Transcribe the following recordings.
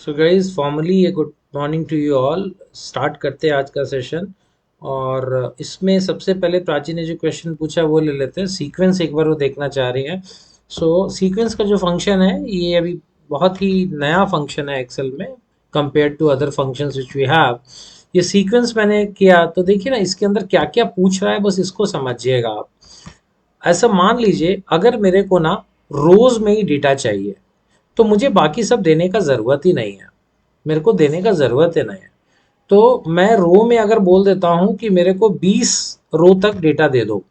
सो guys formally ये good morning to you all. Start करते हैं आज का सेशन। और इसमें सबसे पहले प्राची ने जो क्वेश्चन पूछा वो ले लेते हैं। सीक्वेंस एक बार वो देखना चाह रही हैं। सो सीक्वेंस का जो फंक्शन है ये अभी बहुत ही नया फंक्शन है एक्सेल में compare to other functions which we have. ये सीक्वेंस मैंने किया तो देखिए ना इसके अंदर क्या क्या पूछ रहा है, बस इसको समझिएगा आप। ऐसा मान लीजिए अगर मेरे को ना रोज में ही डेटा चाहिए तो मुझे बाकी सब देने का ज़रूरत ही नहीं है। मेरे को देने का ज़रूरत ही नहीं है। तो मैं रो में अगर बोल देता हूं कि मेरे को 20 रो तक डेटा दे दो,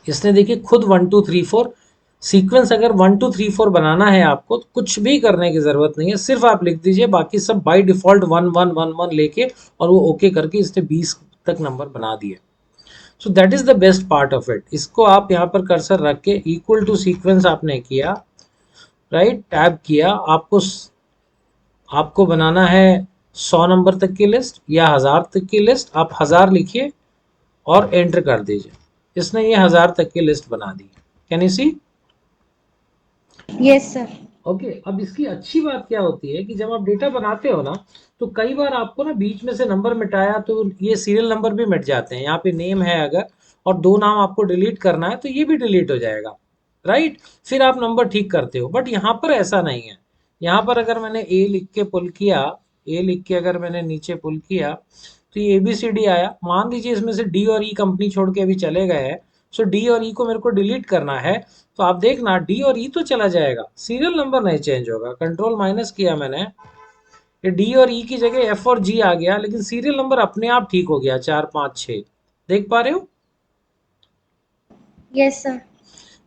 इसने देखिए खुद 1 2 3 4 सीक्वेंस अगर 1 2 3 4 बनाना है आपको तो कुछ भी करने की ज़रूरत नहीं है, सिर्फ आप लिख दीजिए, बाकी सब बाय डिफ़ॉल्ट 1 1 1 1 लेके और वो ओके करके इसने 20 तक नंबर बना दिए। So that is the best part of it. इसको आप यहाँ पर कर्सर रख के इक्वल टू सीक्वेंस आपने किया, राइट, टैब किया, आपको बनाना है 100 नंबर तक की लिस्ट या 1000 तक की लिस्ट। आप 1000 लिखिए और एंटर कर दीजिए। इसने ये 1000 तक की लिस्ट बना दी। Can you see? Yes sir. Okay. अब इसकी अच्छी बात क्या होती है कि जब आप डेटा बनाते हो ना तो कई बार आपको ना बीच में से नंबर मिटाया तो ये सीरियल नंबर भी मिट जाते हैं। यहाँ पे नेम है अगर और दो नाम आपको डिलीट करना है तो ये भी डिलीट हो जाएगा, राइट। फिर आप नंबर ठीक करते हो, बट यहाँ पर ऐसा नहीं है। यहाँ पर अगर मैंने ए लिख के पुल किया, ए लिख के अगर मैंने नीचे पुल किया तो ये ABCD आया। मान लीजिए इसमें से डी और ई कंपनी छोड़ के अभी चले गए हैं। सो डी और ई को मेरे को डिलीट करना है तो आप देखना डी और ई तो चला जाएगा, सीरियल नंबर नहीं चेंज होगा। कंट्रोल माइनस किया मैंने, ये डी और ई की जगह एफ और जी आ गया, लेकिन सीरियल नंबर अपने आप ठीक हो गया 4 5 6। देख पा रहे हो? Yes sir.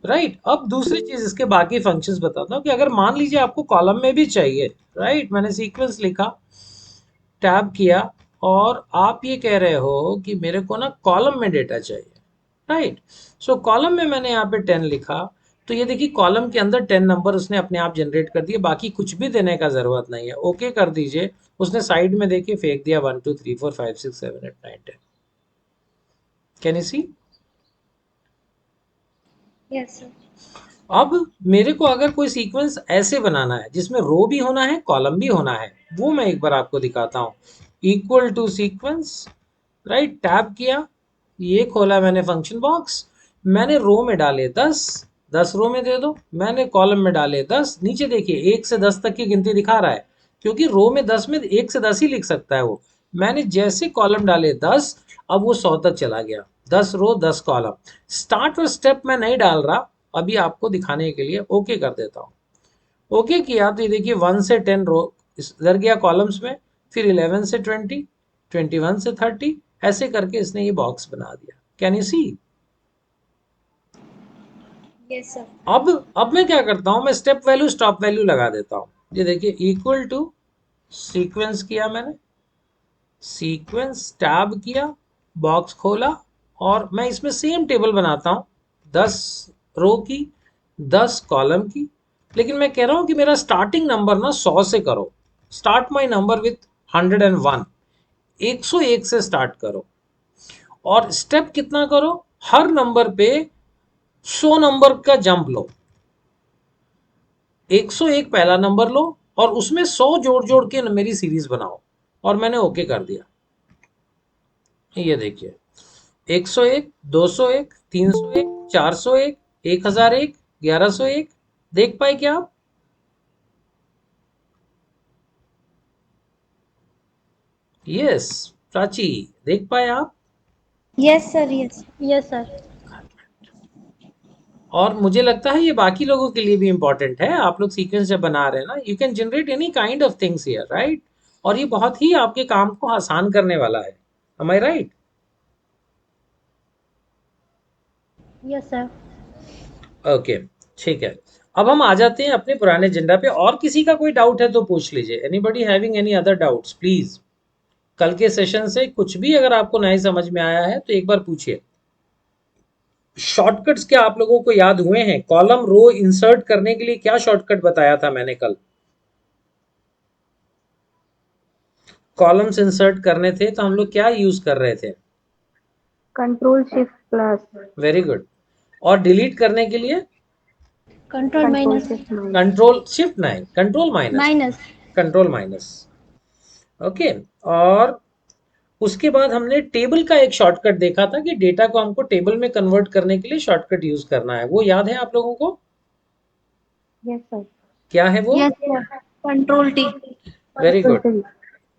राइट। अब दूसरी चीज इसके बाकी फंक्शंस बताता हूँ कि अगर मान लीजिए आपको कॉलम में भी चाहिए, राइट, मैंने सीक्वेंस लिखा, टैब किया और आप ये कह रहे हो कि मेरे को ना कॉलम में डेटा चाहिए, राइट। सो कॉलम में मैंने यहाँ पे 10 लिखा तो ये देखिए कॉलम के अंदर 10 नंबर उसने अपने आप जनरेट कर दिए, बाकी कुछ भी देने का जरूरत नहीं है। ओके कर दीजिए। उसने साइड में देखिए फेंक दिया 1 2 3 4 5 6 7 8 9 10। Can you see? Yes sir. अब मेरे को अगर कोई सीक्वेंस ऐसे बनाना है जिसमें रो भी होना है कॉलम भी होना है, वो मैं एक बार आपको दिखाता हूँ। Equal to sequence, right, tab किया, ये खोला मैंने फंक्शन बॉक्स। मैंने रो में डाले 10, 10 रो में दे दो। मैंने कॉलम में डाले 10। नीचे देखिए 1 से 10 तक की गिनती दिखा रहा है, क्योंकि रो में 10 में 1 से 10 ही लिख सकता है वो। मैंने जैसे कॉलम डाले 10, अब वो 100 तक चला गया। 10 रो 10 कॉलम। स्टार्ट और स्टेप मैं नहीं डाल रहा, अभी आपको दिखाने के लिए ओके कर देता हूँ। ओके किया तो ये देखिए 1 से 10 रो इधर गया कॉलम्स में, फिर 11 से 20, 21 से 30, ऐसे करके इसने ये बॉक्स बना दिया। Can you see? Yes sir. अब मैं क्या करता हूँ, मैं स्टेप वैल्यू स्टॉप वैल्यू लगा देता हूँ। ये देखिए इक्वल टू सीक्वेंस किया मैंने, सीक्वेंस टैब किया, बॉक्स खोला और मैं इसमें सेम टेबल बनाता हूँ, 10 रो की, 10 कॉलम की। लेकिन मैं कह रहा हूँ कि मेरा स्टार्टिंग नंबर ना 100 से करो। स्टार्ट माई नंबर विथ 101, 101 से स्टार्ट करो। और स्टेप कितना करो, हर नंबर पे 100 नंबर का जंप लो। 101 पहला नंबर लो और उसमें 100 जोड़ जोड़ के मेरी सीरीज बनाओ। और मैंने ओके कर दिया। ये देखिए 101, 201, 301, 401, 1001, 1101। देख पाए क्या आप? यस प्राची, देख पाए आप? Yes sir. Yes. Yes sir. और मुझे लगता है ये बाकी लोगों के लिए भी इंपॉर्टेंट है। आप लोग सीक्वेंस जब बना रहे हैं ना, you can generate any kind of things here, right. और ये बहुत ही आपके काम को आसान करने वाला है। एम आई राइट? Yes sir. ओके, ठीक है। अब हम आ जाते हैं अपने पुराने एजेंडा पे। और किसी का कोई डाउट है तो पूछ लीजिए। Anybody having any other doubts please? कल के सेशन से कुछ भी अगर आपको नहीं समझ में आया है तो एक बार पूछिए। शॉर्टकट्स क्या आप लोगों को याद हुए हैं? कॉलम रो इंसर्ट करने के लिए क्या शॉर्टकट बताया था मैंने कल? कॉलम्स इंसर्ट करने थे तो हम लोग क्या यूज कर रहे थे? Control shift plus. Very good. और डिलीट करने के लिए control control minus. Shift minus. Control shift नहीं, control minus. Minus. Control minus. Okay, और उसके बाद हमने टेबल का एक शॉर्टकट देखा था कि डेटा को हमको टेबल में कन्वर्ट करने के लिए शॉर्टकट यूज करना है, वो याद है आप लोगों को? Yes, sir. क्या है वो? Yes, sir. Control T. Very Control good, T.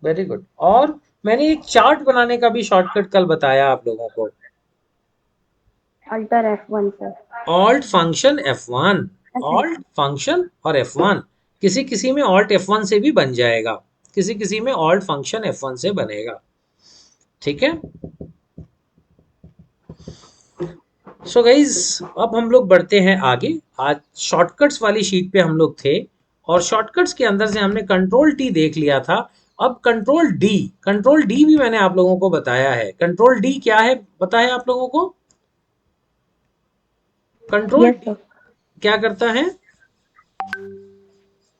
Very good. और मैंने एक चार्ट बनाने का भी शॉर्टकट कल बताया आप लोगों को। Alter F1, sir. Alt function F1, Okay. Alt function और F1, किसी किसी में ऑल्ट F1 से भी बन जाएगा, किसी किसी में ऑल्ट फंक्शन F1 से बनेगा। ठीक है, सो गाइज अब हम लोग बढ़ते हैं आगे। आज शॉर्टकट्स वाली शीट पे हम लोग थे, और शॉर्टकट्स के अंदर से हमने कंट्रोल टी देख लिया था। अब कंट्रोल डी, कंट्रोल डी भी मैंने आप लोगों को बताया है। कंट्रोल डी क्या है पता है आप लोगों को? Control Yes, D sir. क्या करता है?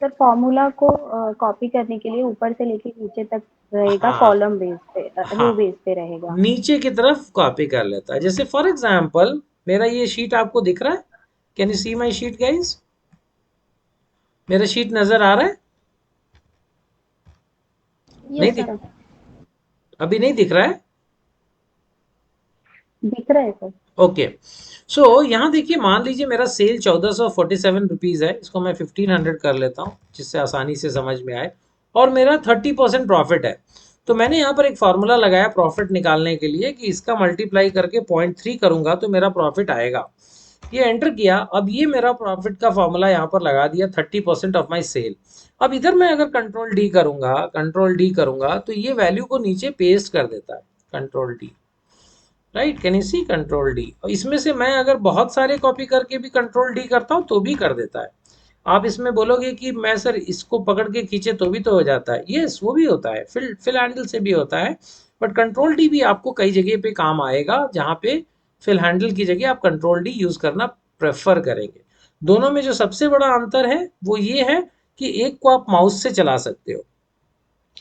सर फॉर्मूला को कॉपी करने के लिए ऊपर से लेके नीचे तक रहेगा, हाँ, कॉलम बेस पे, रो हाँ, बेस पे रहेगा। नीचे की तरफ कॉपी कर लेता है। जैसे फॉर एग्जाम्पल मेरा ये शीट आपको दिख रहा है, can you see my sheet guys? मेरा शीट नजर आ रहा है? नहीं Yes, दिख, sir. अभी नहीं दिख रहा है? दिख रहा है सर। ओके, सो यहाँ देखिए, मान लीजिए मेरा सेल 1447 रुपीज है, इसको मैं 1500 कर लेता हूँ जिससे आसानी से समझ में आए, और मेरा 30% प्रॉफिट है। तो मैंने यहाँ पर एक फार्मूला लगाया प्रॉफिट निकालने के लिए कि इसका मल्टीप्लाई करके 0.3 करूंगा तो मेरा प्रॉफिट आएगा। ये एंटर किया, अब ये मेरा प्रॉफिट का फॉर्मूला यहाँ पर लगा दिया, 30% ऑफ माई सेल। अब इधर मैं अगर कंट्रोल डी करूंगा, कंट्रोल डी करूंगा तो ये वैल्यू को नीचे पेस्ट कर देता है, control D. Right, can you see control D? और इसमें से मैं अगर बहुत सारे कॉपी करके भी कंट्रोल डी करता हूँ तो भी कर देता है। आप इसमें बोलोगे कि मैं सर इसको पकड़ के खींचे तो भी तो हो जाता है, यस वो भी होता है, फिल हैंडल से भी होता है। बट कंट्रोल डी भी आपको कई जगह पे काम आएगा जहाँ पे फिल हैंडल की जगह आप कंट्रोल डी यूज करना प्रेफर करेंगे। दोनों में जो सबसे बड़ा अंतर है वो ये है कि एक को आप माउस से चला सकते हो,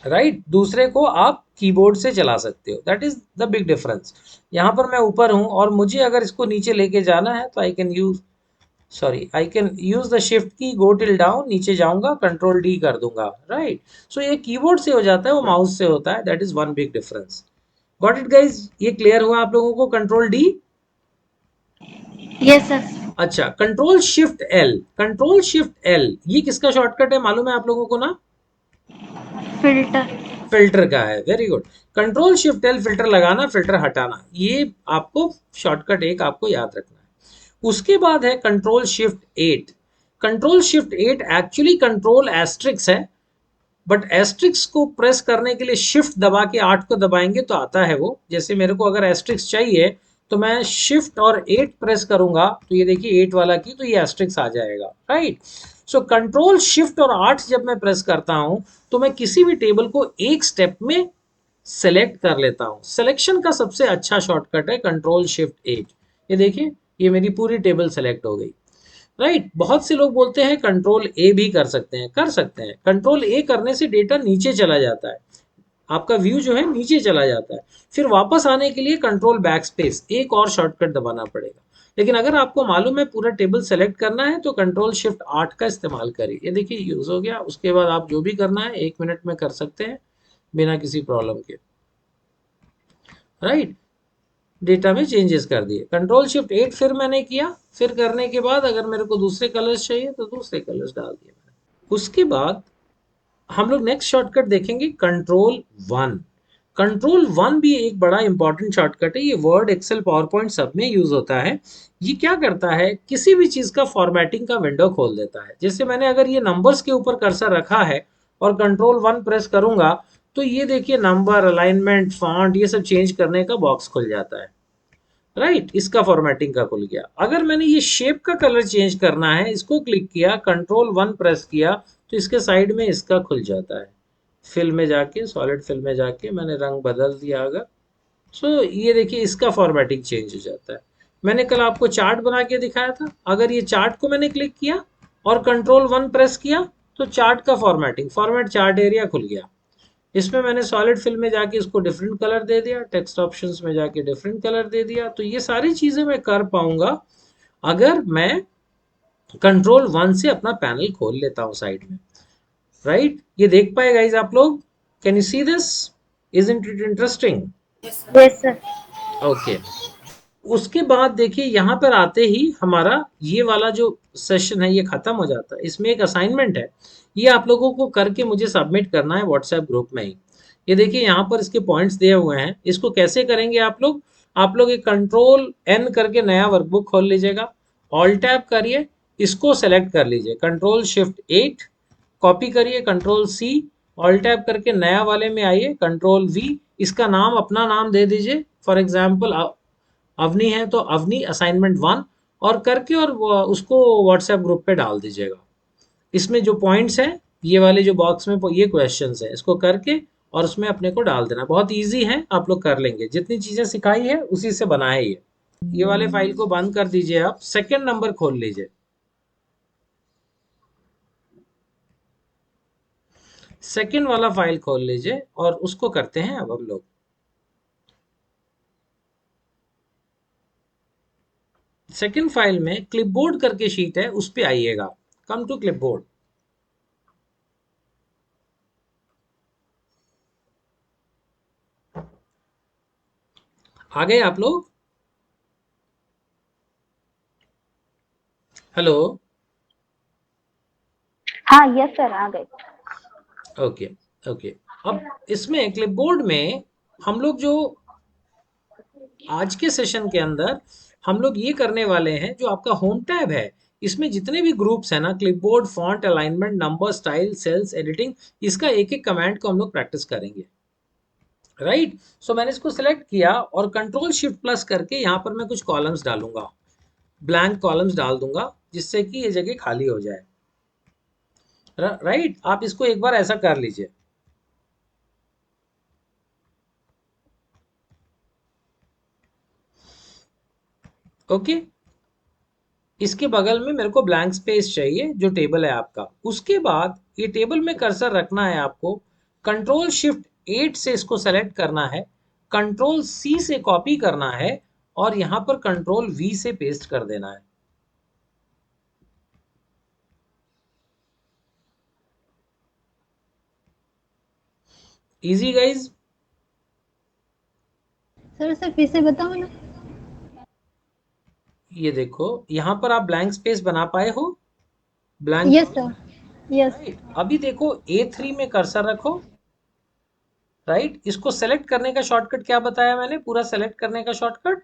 राइट, दूसरे को आप कीबोर्ड से चला सकते हो, that is the big difference. यहाँ पर मैं ऊपर हूँ और मुझे अगर इसको नीचे लेके जाना है तो I can use the shift की, गो टिल डाउन, नीचे जाऊंगा कंट्रोल डी कर दूंगा, राइट। सो ये कीबोर्ड से हो जाता है, वो माउस से होता है, that is one big difference. Got it guys? ये क्लियर हुआ आप लोगों को कंट्रोल डी? Yes, sir. अच्छा, control shift L, control shift L ये किसका शॉर्टकट है मालूम है आप लोगों को ना? Filter. फिल्टर का है, very good. Control shift L filter लगाना, फिल्टर हटाना, ये आपको शॉर्टकट एक आपको याद रखना है। उसके बाद है control shift 8। Control shift 8 actually control asterisk है, बट एस्ट्रिक्स को प्रेस करने के लिए शिफ्ट दबा के 8 को दबाएंगे तो आता है वो। जैसे मेरे को अगर एस्ट्रिक्स चाहिए तो मैं शिफ्ट और 8 प्रेस करूंगा तो ये देखिए 8 वाला की तो ये एस्ट्रिक्स आ जाएगा, राइट। सो कंट्रोल शिफ्ट और 8 जब मैं प्रेस करता हूं तो मैं किसी भी टेबल को एक स्टेप में सेलेक्ट कर लेता हूं। सिलेक्शन का सबसे अच्छा शॉर्टकट है कंट्रोल शिफ्ट 8। ये देखिए, ये मेरी पूरी टेबल सेलेक्ट हो गई, राइट। बहुत से लोग बोलते हैं कंट्रोल ए भी कर सकते हैं, कर सकते हैं। कंट्रोल ए करने से डेटा नीचे चला जाता है, आपका व्यू जो है नीचे चला जाता है। फिर वापस आने के लिए कंट्रोल बैक स्पेस एक और शॉर्टकट दबाना पड़ेगा। लेकिन अगर आपको मालूम है पूरा टेबल सेलेक्ट करना है तो कंट्रोल शिफ्ट 8 का इस्तेमाल करिए। ये देखिए यूज हो गया। उसके बाद आप जो भी करना है 1 मिनट में कर सकते हैं बिना किसी प्रॉब्लम के, राइट। डेटा में चेंजेस कर दिए, कंट्रोल शिफ्ट 8 फिर मैंने किया। फिर करने के बाद अगर मेरे को दूसरे कलर्स चाहिए तो दूसरे कलर्स डाल दिए मैंने। उसके बाद हम लोग नेक्स्ट शॉर्टकट देखेंगे कंट्रोल 1। कंट्रोल 1 भी एक बड़ा इंपॉर्टेंट शॉर्टकट है, ये वर्ड एक्सेल पावर पॉइंट सब में यूज होता है। ये क्या करता है, किसी भी चीज का फॉर्मेटिंग का विंडो खोल देता है। जैसे मैंने अगर ये नंबर्स के ऊपर कर्सर रखा है और कंट्रोल 1 प्रेस करूंगा तो ये देखिए नंबर, अलाइनमेंट, फॉन्ट ये सब चेंज करने का बॉक्स खुल जाता है, राइट। इसका फॉर्मेटिंग का खुल गया। अगर मैंने ये शेप का कलर चेंज करना है, इसको क्लिक किया, कंट्रोल 1 प्रेस किया तो इसके साइड में इसका खुल जाता है। फिल में जाके, सॉलिड फिल में जाके मैंने रंग बदल दिया अगर, सो ये देखिए इसका फॉर्मेटिंग चेंज हो जाता है। मैंने कल आपको चार्ट बना के दिखाया था, अगर ये चार्ट को मैंने क्लिक किया और कंट्रोल 1 प्रेस किया तो चार्ट का फॉर्मेटिंग, फॉर्मेट चार्ट एरिया खुल गया। इसमें मैंने सॉलिड फिल में जाके इसको डिफरेंट कलर दे दिया, टेक्स्ट ऑप्शंस में जाके डिफरेंट कलर दे दिया। तो ये सारी चीजें मैं कर पाऊंगा अगर मैं कंट्रोल 1 से अपना पैनल खोल लेता हूं साइड में। राइट? ये देख पाए गाइज आप लोग? Can you see this? Isn't it interesting? Yes sir. Okay. उसके बाद देखिए यहाँ पर आते ही हमारा ये वाला जो सेशन है ये खत्म हो जाता है। इसमें एक असाइनमेंट है, ये आप लोगों को करके मुझे सबमिट करना है व्हाट्सएप ग्रुप में ही। ये देखिए यहाँ पर इसके पॉइंट्स दिए हुए हैं। इसको कैसे करेंगे आप लोग? आप लोग एक कंट्रोल एन करके नया वर्कबुक खोल लीजिएगा, ऑल टैब करिए, इसको सेलेक्ट कर लीजिए, कंट्रोल शिफ्ट 8 कॉपी करिए, कंट्रोल सी, ऑल टैब करके नया वाले में आइए, कंट्रोल वी, इसका नाम अपना नाम दे दीजिए, फॉर एग्जाम्पल अवनी है तो अवनी असाइनमेंट 1, और करके और उसको व्हाट्सएप ग्रुप पे डाल दीजिएगा। इसमें जो पॉइंट्स हैं, ये वाले जो बॉक्स में ये क्वेश्चंस है, इसको करके और उसमें अपने को डाल देना। बहुत इजी है, आप लोग कर लेंगे। जितनी चीजें सिखाई है उसी से बनाए ये वाले फाइल को बंद कर दीजिए। आप सेकंड नंबर खोल लीजिए, सेकंड वाला फाइल खोल लीजिए और उसको करते हैं अब हम लोग। सेकंड फाइल में क्लिपबोर्ड करके शीट है, उस पे आइएगा, कम टू क्लिपबोर्ड। आ गए आप लोग? हेलो? हाँ यस सर, आ गए। ओके। ओके। अब इसमें क्लिपबोर्ड में हम लोग जो आज के सेशन के अंदर हम लोग ये करने वाले हैं, जो आपका होम टैब है, इसमें जितने भी ग्रुप्स हैं ना, clipboard, font, alignment, number, style, cells, editing, इसका एक एक कमांड को हम लोग प्रैक्टिस करेंगे। राइट? सो मैंने इसको सेलेक्ट किया और कंट्रोल शिफ्ट प्लस करके यहाँ पर मैं कुछ कॉलम्स डालूंगा, ब्लैंक कॉलम्स डाल दूंगा, जिससे कि ये जगह खाली हो जाए। राइट? आप इसको एक बार ऐसा कर लीजिए। ओके। इसके बगल में मेरे को ब्लैंक स्पेस चाहिए, जो टेबल है आपका। उसके बाद ये टेबल में कर्सर रखना है आपको, कंट्रोल शिफ्ट 8 से इसको सेलेक्ट करना है, कंट्रोल सी से कॉपी करना है और यहां पर कंट्रोल वी से पेस्ट कर देना है। Easy guys? सर फिर से बताओ ना। ये देखो यहां पर आप ब्लैंक स्पेस बना पाए हो, blank yes column. Sir. Yes. Right? अभी देखो A3 में कर्सर रखो। राइट? इसको सेलेक्ट करने का शॉर्टकट क्या बताया मैंने? पूरा सेलेक्ट करने का शॉर्टकट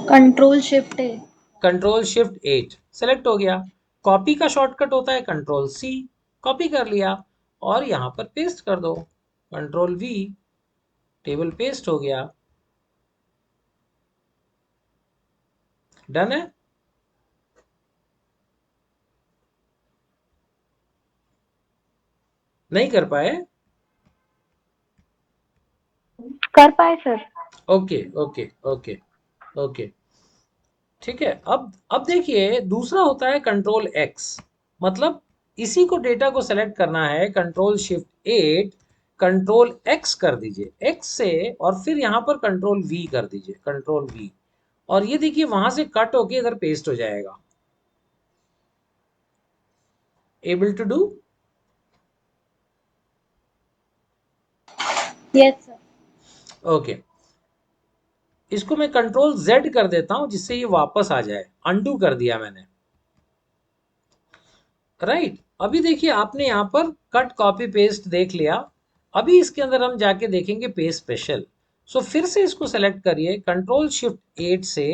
कंट्रोल शिफ्ट है। कंट्रोल शिफ्ट 8 सेलेक्ट हो गया। कॉपी का शॉर्टकट होता है कंट्रोल सी, कॉपी कर लिया और यहां पर पेस्ट कर दो, कंट्रोल वी, टेबल पेस्ट हो गया। डन है? नहीं कर पाए? कर पाए sir. Okay okay okay okay. ठीक है। अब देखिए दूसरा होता है कंट्रोल एक्स, मतलब इसी को डेटा को सेलेक्ट करना है, कंट्रोल शिफ्ट 8, कंट्रोल एक्स कर दीजिए, एक्स से, और फिर यहां पर कंट्रोल वी कर दीजिए, कंट्रोल वी, और ये देखिए वहां से कट होके इधर पेस्ट हो जाएगा। Able to do? Yes sir. Okay. इसको मैं कंट्रोल जेड कर देता हूं, जिससे ये वापस आ जाए, अनडू कर दिया मैंने। राइट? अभी देखिए आपने यहाँ पर कट कॉपी पेस्ट देख लिया। अभी इसके अंदर हम जाके देखेंगे पेस्ट स्पेशल। सो फिर से इसको सेलेक्ट करिए, कंट्रोल शिफ्ट 8 से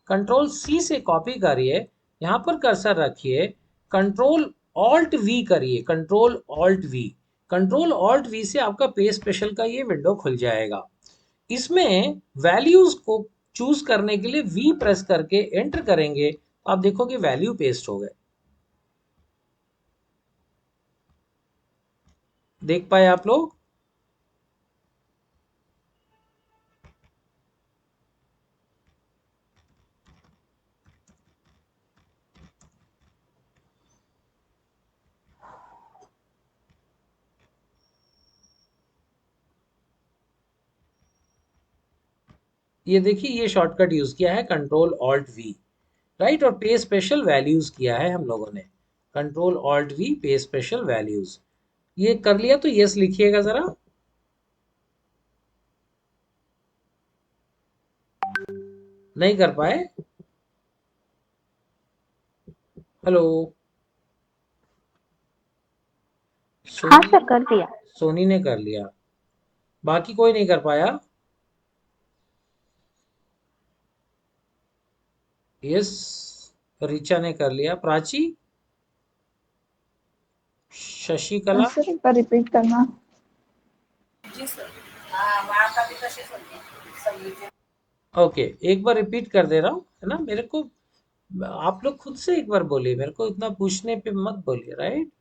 कंट्रोल सी से कॉपी करिए, यहाँ पर कर्सर रखिए, कंट्रोल ऑल्ट वी करिए, control alt we, control alt we से आपका पेस्ट स्पेशल का ये विंडो खुल जाएगा। इसमें वैल्यूज को चूज करने के लिए वी प्रेस करके एंटर करेंगे, तो आप देखोगे वैल्यू पेस्ट हो गए। देख पाए आप लोग? ये देखिए ये शॉर्टकट यूज किया है, कंट्रोल ऑल्ट वी। राइट? और पे स्पेशल वैल्यूज किया है हम लोगों ने। कंट्रोल ऑल्ट वी पे स्पेशल वैल्यूज। ये कर लिया तो यस लिखिएगा जरा। नहीं कर पाए? हेलो हाँ सोनी। सर, कर दिया। सोनी ने कर लिया, बाकी कोई नहीं कर पाया? यस, ऋचा ने कर लिया। प्राची, शशिकला। सर एक बार रिपीट करना। ओके, एक बार रिपीट कर दे रहा हूँ, है ना? मेरे को आप लोग खुद से एक बार बोलिए, मेरे को इतना पूछने पे मत बोलिए, राइट?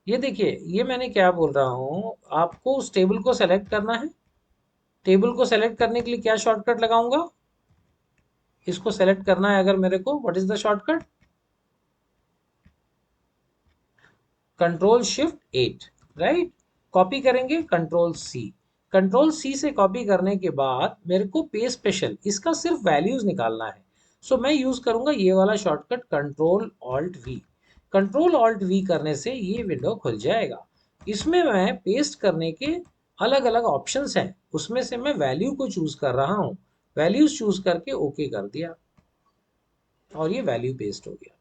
ये देखिए, ये मैंने क्या बोल रहा हूँ, आपको उस टेबल को सेलेक्ट करना है। टेबल को सेलेक्ट करने के लिए क्या शॉर्टकट लगाऊंगा? इसको सेलेक्ट करना है अगर मेरे को, what is the shortcut? Control shift 8, right? Copy करेंगे कंट्रोल सी। कंट्रोल सी से कॉपी करने के बाद मेरे को पे स्पेशल इसका सिर्फ वैल्यूज निकालना है। सो मैं यूज करूंगा ये वाला shortcut control alt we. Control alt we करने से ये विंडो खुल जाएगा। इसमें मैं पेस्ट करने के अलग अलग ऑप्शंस हैं, उसमें से मैं वैल्यू को चूज कर रहा हूँ। वैल्यूज चूज करके ओके कर दिया और ये वैल्यू पेस्ट हो गया।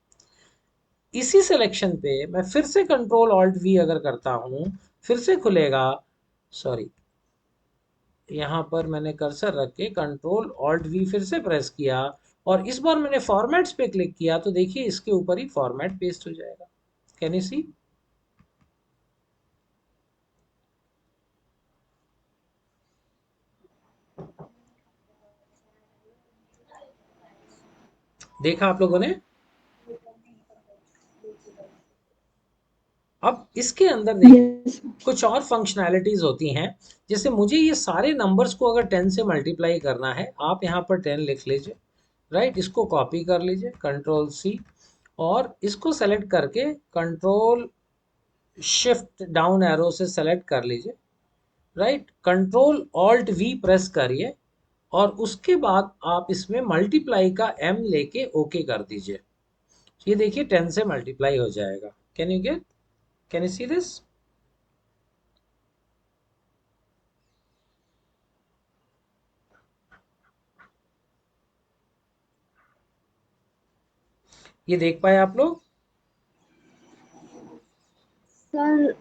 इसी सिलेक्शन पे मैं फिर से कंट्रोल ऑल्ट वी अगर करता हूं, फिर से खुलेगा। सॉरी, यहां पर मैंने कर्सर रख के कंट्रोल ऑल्ट वी फिर से प्रेस किया और इस बार मैंने फॉर्मेट्स पे क्लिक किया तो देखिए इसके ऊपर ही फॉर्मेट पेस्ट हो जाएगा। कैन यू सी? देखा आप लोगों ने? अब इसके अंदर देखिए यस। कुछ और फंक्शनैलिटीज होती हैं। जैसे मुझे ये सारे नंबर्स को अगर 10 से मल्टीप्लाई करना है, आप यहाँ पर 10 लिख लीजिए, राइट? इसको कॉपी कर लीजिए कंट्रोल सी और इसको सेलेक्ट करके कंट्रोल शिफ्ट डाउन एरो से सेलेक्ट कर लीजिए, right? Control alt we press करिए और उसके बाद आप इसमें मल्टीप्लाई का एम लेके ओके कर दीजिए। ये देखिए 10 से मल्टीप्लाई हो जाएगा। Can you get? Can you see this? ये देख पाए आप लोग? सर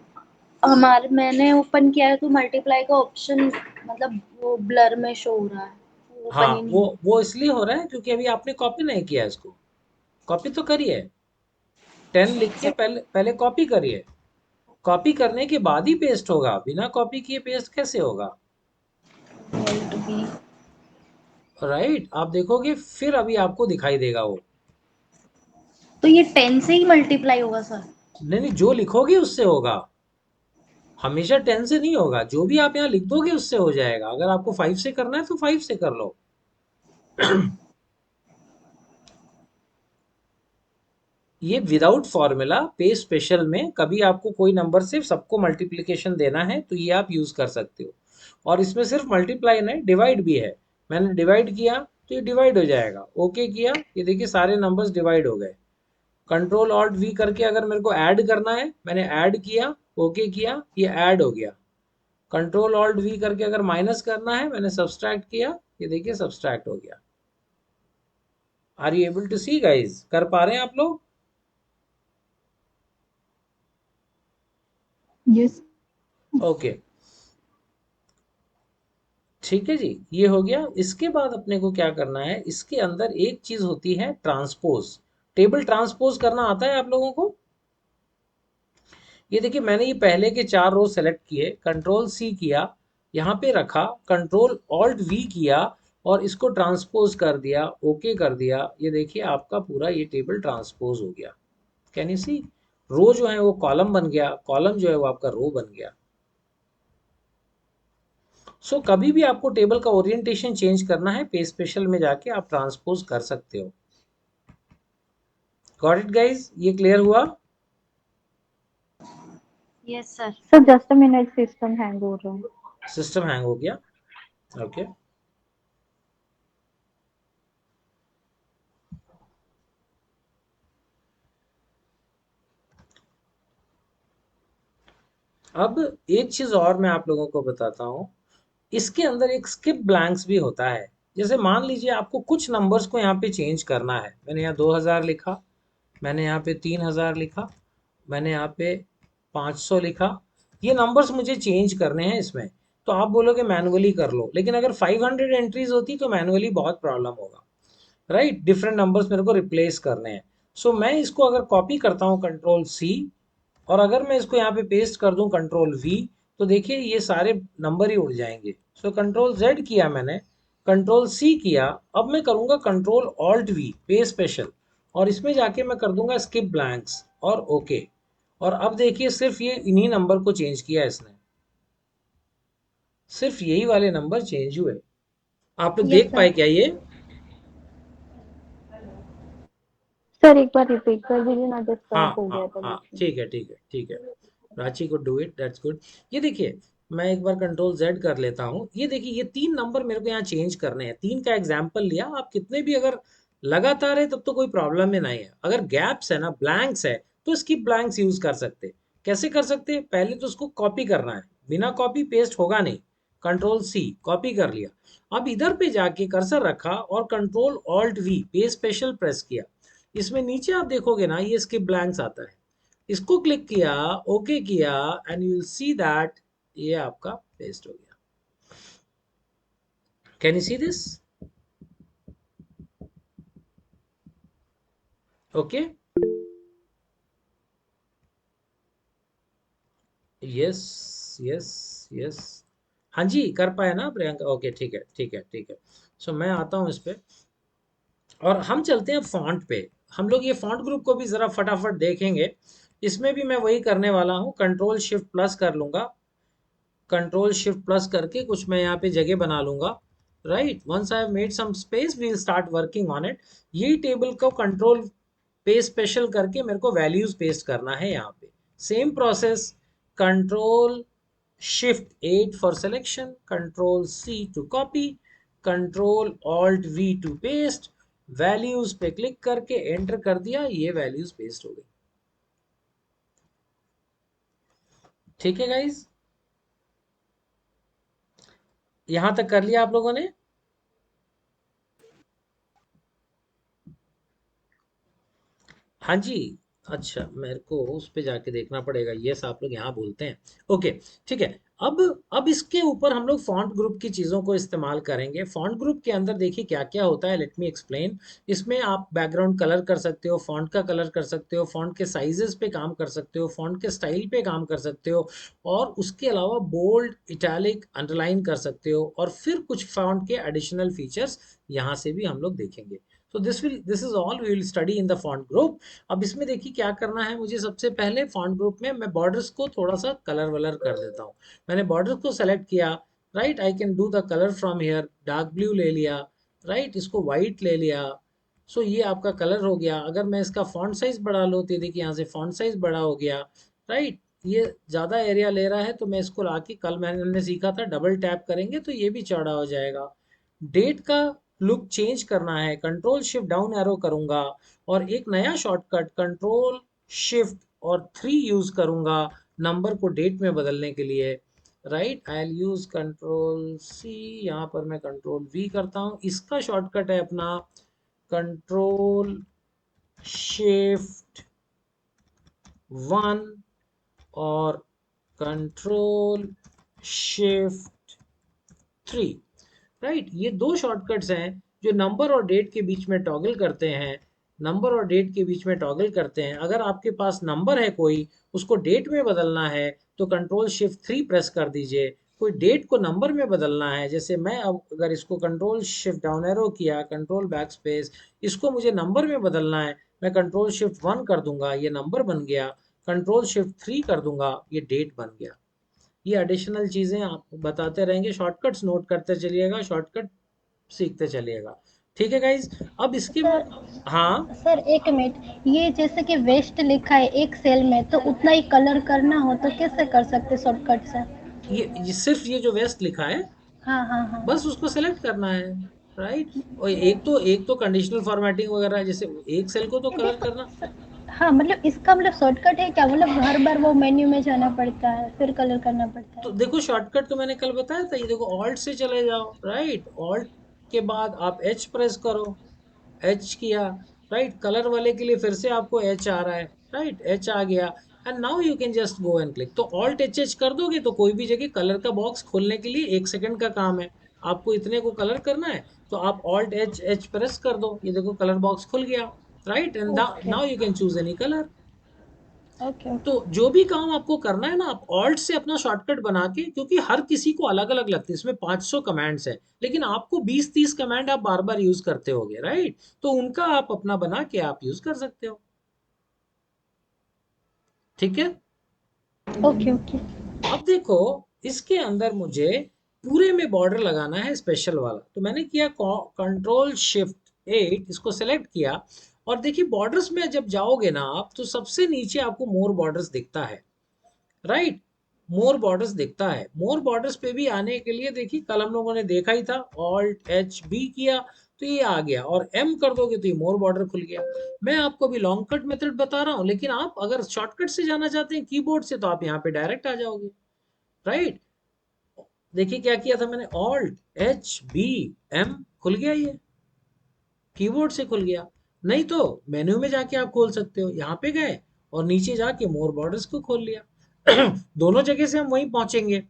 हमारे मैंने ओपन किया है तो मल्टीप्लाई का ऑप्शन मतलब वो ब्लर में शो हो रहा है, वो हाँ, ओपन ही नहीं वो हो रहा। वो इसलिए हो रहा है क्योंकि अभी आपने कॉपी नहीं किया इसको। कॉपी तो करिए, 10 लिख के पहले पहले कॉपी करिए। कॉपी करने के बाद ही पेस्ट होगा, बिना कॉपी किए पेस्ट कैसे होगा? Alt B. राइट, आप देखोगे फिर अभी आपको दिखाई देगा वो। तो ये 10 से ही मल्टीप्लाई होगा सर? नहीं नहीं, जो लिखोगे उससे होगा, हमेशा 10 से नहीं होगा। जो भी आप यहाँ लिख दोगे उससे हो जाएगा। अगर आपको 5 से करना है तो 5 से कर लो। ये विदाउट फॉर्मूला पे स्पेशल में कभी आपको कोई नंबर से सबको मल्टीप्लिकेशन देना है तो ये आप यूज कर सकते हो। और इसमें सिर्फ मल्टीप्लाई नहीं, डिवाइड भी है। मैंने डिवाइड किया तो ये डिवाइड हो जाएगा। ओके किया, ये देखिए सारे नंबर्स डिवाइड हो गए। कंट्रोल ऑल्ट वी करके अगर मेरे को ऐड करना है, मैंने ऐड किया, ओके किया, ये ऐड हो गया। कंट्रोल ऑल्ट वी करके अगर माइनस करना है, मैंने सब्सट्रैक्ट किया, ये देखिए सब्सट्रैक्ट हो गया। Are you able to see guys? कर पा रहे हैं आप लोग? यस। ओके, ठीक है जी, ये हो गया। इसके बाद अपने को क्या करना है, इसके अंदर एक चीज होती है ट्रांसपोज। टेबल ट्रांसपोज करना आता है आप लोगों को? ये देखिए मैंने ये पहले के 4 रो सेलेक्ट किए, कंट्रोल सी किया, यहाँ पे रखा, कंट्रोल ऑल्ट वी किया और इसको ट्रांसपोज कर दिया, ओके कर दिया। ये देखिए आपका पूरा ये टेबल ट्रांसपोज हो गया। कैन यू सी? रो जो है वो कॉलम बन गया, कॉलम जो है वो आपका रो बन गया। सो कभी भी आपको टेबल का ओरिएंटेशन चेंज करना है, पे स्पेशल में जाके आप ट्रांसपोज कर सकते हो। Got it guys? ये क्लियर हुआ? Yes sir. Sir just a minute, system hang हो रहा है। सिस्टम हैंग हो गया? ओके। अब एक चीज और मैं आप लोगों को बताता हूँ, इसके अंदर एक स्किप ब्लैंक्स भी होता है। जैसे मान लीजिए आपको कुछ नंबर्स को यहाँ पे चेंज करना है, मैंने यहाँ 2000 लिखा, मैंने यहाँ पे 3000 लिखा, मैंने यहाँ पे 500 लिखा, ये नंबर्स मुझे चेंज करने हैं इसमें। तो आप बोलोगे मैनुअली कर लो, लेकिन अगर 500 एंट्रीज होती तो मैनुअली बहुत प्रॉब्लम होगा, राइट। डिफरेंट नंबर्स मेरे को रिप्लेस करने हैं। सो मैं इसको अगर कॉपी करता हूँ कंट्रोल सी, और अगर मैं इसको यहाँ पे पेस्ट कर दूं कंट्रोल वी, तो देखिए ये सारे नंबर ही उड़ जाएंगे। सो कंट्रोल जेड किया मैंने, कंट्रोल सी किया, अब मैं करूंगा कंट्रोल ऑल्ट वी पे स्पेशल, और इसमें जाके मैं कर दूंगा स्किप ब्लैंक्स और ओके। और अब देखिए सिर्फ ये इन्हीं नंबर को चेंज किया इसने, सिर्फ यही वाले नंबर चेंज हुए। आप लोग यस देख सर। पाए क्या ये? सर एक बार रिपीट कर दीजिए ना, हाँ डिस्टर्ब हो हाँ गया था हाँ, बीच में। ठीक है ठीक है ठीक है। प्राची को डू इट, दैट्स गुड। ये देखिए, मैं एक बार कंट्रोल जेड कर लेता हूँ। ये देखिए ये तीन नंबर मेरे को यहाँ चेंज करने हैं, तीन का एग्जाम्पल लिया। आप कितने भी अगर लगातार है तब तो कोई प्रॉब्लम ही नहीं है। अगर गैप्स है ना, ब्लैंक्स है, तो स्किप ब्लैंक्स यूज कर सकते। कैसे कर सकते? पहले तो उसको कॉपी करना है, बिना कॉपी पेस्ट होगा नहीं। कंट्रोल सी कॉपी कर लिया, अब इधर पे जाके कर्सर रखा और कंट्रोल ऑल्ट वी पे स्पेशल प्रेस किया। इसमें नीचे आप देखोगे ना ये स्किप ब्लैंक्स आता है, इसको क्लिक किया, ओके किया, and you will see that ये आपका पेस्ट हो गया। Can you see this? Okay, yes yes yes, हाँ जी कर पाए ना प्रियंका? ओके ठीक है ठीक है ठीक है। सो मैं आता हूँ इस पे, और हम चलते हैं फॉन्ट पे। हम लोग ये फॉन्ट ग्रुप को भी जरा फटाफट देखेंगे। इसमें भी मैं वही करने वाला हूँ, कंट्रोल शिफ्ट प्लस कर लूंगा, कंट्रोल शिफ्ट प्लस करके कुछ मैं यहाँ पे जगह बना लूंगा, right. Once I have made some space we will start working on it. यही टेबल को कंट्रोल पे स्पेशल करके मेरे को वैल्यूज पेस्ट करना है यहाँ पे। Same process, control shift 8 for selection, control C to copy, control alt V to paste, values पे क्लिक करके एंटर कर दिया, ये वैल्यूज पेस्ट हो गई। ठीक है गाइज, यहां तक कर लिया आप लोगों ने? हाँ जी। अच्छा, मेरे को उस पे जाके देखना पड़ेगा, यस आप लोग यहाँ बोलते हैं। ओके, ठीक है। अब इसके ऊपर हम लोग फॉन्ट ग्रुप की चीज़ों को इस्तेमाल करेंगे। फॉन्ट ग्रुप के अंदर देखिए क्या क्या होता है, लेट मी एक्सप्लेन। इसमें आप बैकग्राउंड कलर कर सकते हो, फॉन्ट का कलर कर सकते हो, फॉन्ट के साइजेस पे काम कर सकते हो, फॉन्ट के स्टाइल पे काम कर सकते हो, और उसके अलावा बोल्ड, इटैलिक, अंडरलाइन कर सकते हो, और फिर कुछ फॉन्ट के एडिशनल फीचर्स यहाँ से भी हम लोग देखेंगे। तो this is all we will study in the font group. अब इसमें देखिए क्या करना है मुझे। सबसे पहले फॉन्ट ग्रुप में मैं बॉर्डर्स को थोड़ा सा कलर वलर कर देता हूँ। मैंने बॉर्डर्स को सेलेक्ट किया, right. I can do the colour from here, dark blue ले लिया, राइट, इसको वाइट ले लिया। सो ये आपका कलर हो गया। अगर मैं इसका फॉन्ट साइज बढ़ा लो तो देखिए यहाँ से फॉन्ट साइज बड़ा हो गया, राइट। ये ज़्यादा एरिया ले रहा है तो मैं इसको लाके, कल मैंने सीखा था डबल टैप करेंगे तो ये भी चौड़ा हो जाएगा। डेट का लुक चेंज करना है, कंट्रोल शिफ्ट डाउन एरो करूंगा, और एक नया शॉर्टकट कंट्रोल शिफ्ट और 3 यूज करूंगा नंबर को डेट में बदलने के लिए, right. I will use control C, यहाँ पर मैं कंट्रोल वी करता हूँ। इसका शॉर्टकट है अपना कंट्रोल शिफ्ट 1 और कंट्रोल शिफ्ट 3, राइट। ये दो शॉर्टकट्स हैं जो नंबर और डेट के बीच में टॉगल करते हैं, नंबर और डेट के बीच में टॉगल करते हैं। अगर आपके पास नंबर है कोई, उसको डेट में बदलना है तो कंट्रोल शिफ्ट 3 प्रेस कर दीजिए। कोई डेट को नंबर में बदलना है, जैसे मैं अब अगर इसको कंट्रोल शिफ्ट डाउन एरो किया, कंट्रोल बैक स्पेस, इसको मुझे नंबर में बदलना है, मैं कंट्रोल शिफ्ट 1 कर दूंगा, ये नंबर बन गया। कंट्रोल शिफ्ट 3 कर दूंगा, ये डेट बन गया। ये एडिशनल चीजें आप बताते रहेंगे, शॉर्टकट्स नोट करते चलिएगा, शॉर्टकट सीखते चलिएगा। ठीक है गाइज, अब इसके सर हाँ। सर एक मिनट, ये जैसे कि वेस्ट लिखा है एक सेल में, तो उतना ही कलर करना हो तो कैसे कर सकते शॉर्टकट से? ये सिर्फ ये जो वेस्ट लिखा है, हाँ हाँ हाँ। बस उसको सेलेक्ट करना है, राइट। और एक तो कंडीशनल फॉर्मेटिंग वगैरह, जैसे एक सेल को तो कलर करना। हाँ मतलब इसका मतलब शॉर्टकट है क्या, मतलब हर बार वो मेन्यू में जाना पड़ता है फिर कलर करना पड़ता तो है? देखो शॉर्टकट तो मैंने कल बताया था, ये देखो ऑल्ट से चले जाओ, राइट, ऑल्ट के बाद आप एच प्रेस करो, एच किया, राइट, कलर वाले के लिए फिर से आपको एच आ रहा है, राइट, एच आ गया, and now you can just go and click. तो ऑल्ट एच एच कर दोगे तो कोई भी जगह कलर का बॉक्स खोलने के लिए 1 सेकंड का काम है। आपको इतने को कलर करना है तो आप ऑल्ट एच एच प्रेस कर दो, ये देखो कलर बॉक्स खुल गया, right, and okay now you can choose any colour. Okay तो ओके। जो भी काम आपको करना है ना, आप ऑल्ट से अपना शॉर्टकट बना के, क्योंकि हर किसी को अलग अलग लगती है, इसमें 500 कमांड्स है, लेकिन आपको 20-30 कमांड आप बार बार यूज करते होगे, राइट, तो उनका आप अपना बना के आप यूज कर सकते हो। ठीक है। Okay okay. अब देखो इसके अंदर मुझे पूरे में बॉर्डर लगाना है स्पेशल वाला, तो मैंने किया Ctrl+Shift+8, इसको सेलेक्ट किया, और देखिए बॉर्डर्स में जब जाओगे ना आप, तो सबसे नीचे आपको मोर बॉर्डर्स दिखता है, राइट, मोर बॉर्डर्स दिखता है। मोर बॉर्डर्स पे भी आने के लिए देखिए कल हम लोगों ने देखा ही था, ऑल्ट एच बी किया तो ये आ गया, और एम कर दोगे तो ये मोर बॉर्डर खुल गया। मैं आपको अभी लॉन्ग कट मेथड बता रहा हूँ, लेकिन आप अगर शॉर्टकट से जाना चाहते हैं कीबोर्ड से, तो आप यहाँ पे डायरेक्ट आ जाओगे, राइट। देखिए क्या किया था मैंने, ऑल्ट एच बी एम, खुल गया ये, कीबोर्ड से खुल गया। नहीं तो मेन्यू में जाके आप खोल सकते हो, यहाँ पे गए और नीचे जाके मोर बॉर्डर्स को खोल लिया। दोनों जगह से हम वहीं पहुंचेंगे।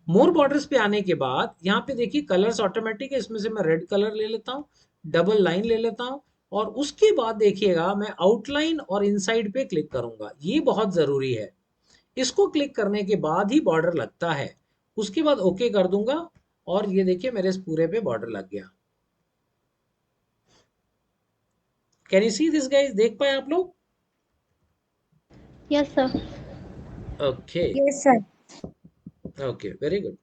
मोर बॉर्डर्स पे आने के बाद यहाँ पे देखिए कलर्स ऑटोमेटिक है, इसमें से मैं रेड कलर ले लेता हूँ, डबल लाइन ले लेता हूँ, और उसके बाद देखिएगा मैं आउटलाइन और इनसाइड पे क्लिक करूंगा, ये बहुत जरूरी है। इसको क्लिक करने के बाद ही बॉर्डर लगता है, उसके बाद ओके कर दूंगा, और ये देखिए मेरे इस पूरे पे बॉर्डर लग गया। Can you see this guys, देख पाए आप लोग? Yes sir. Okay, yes sir. Okay, very good.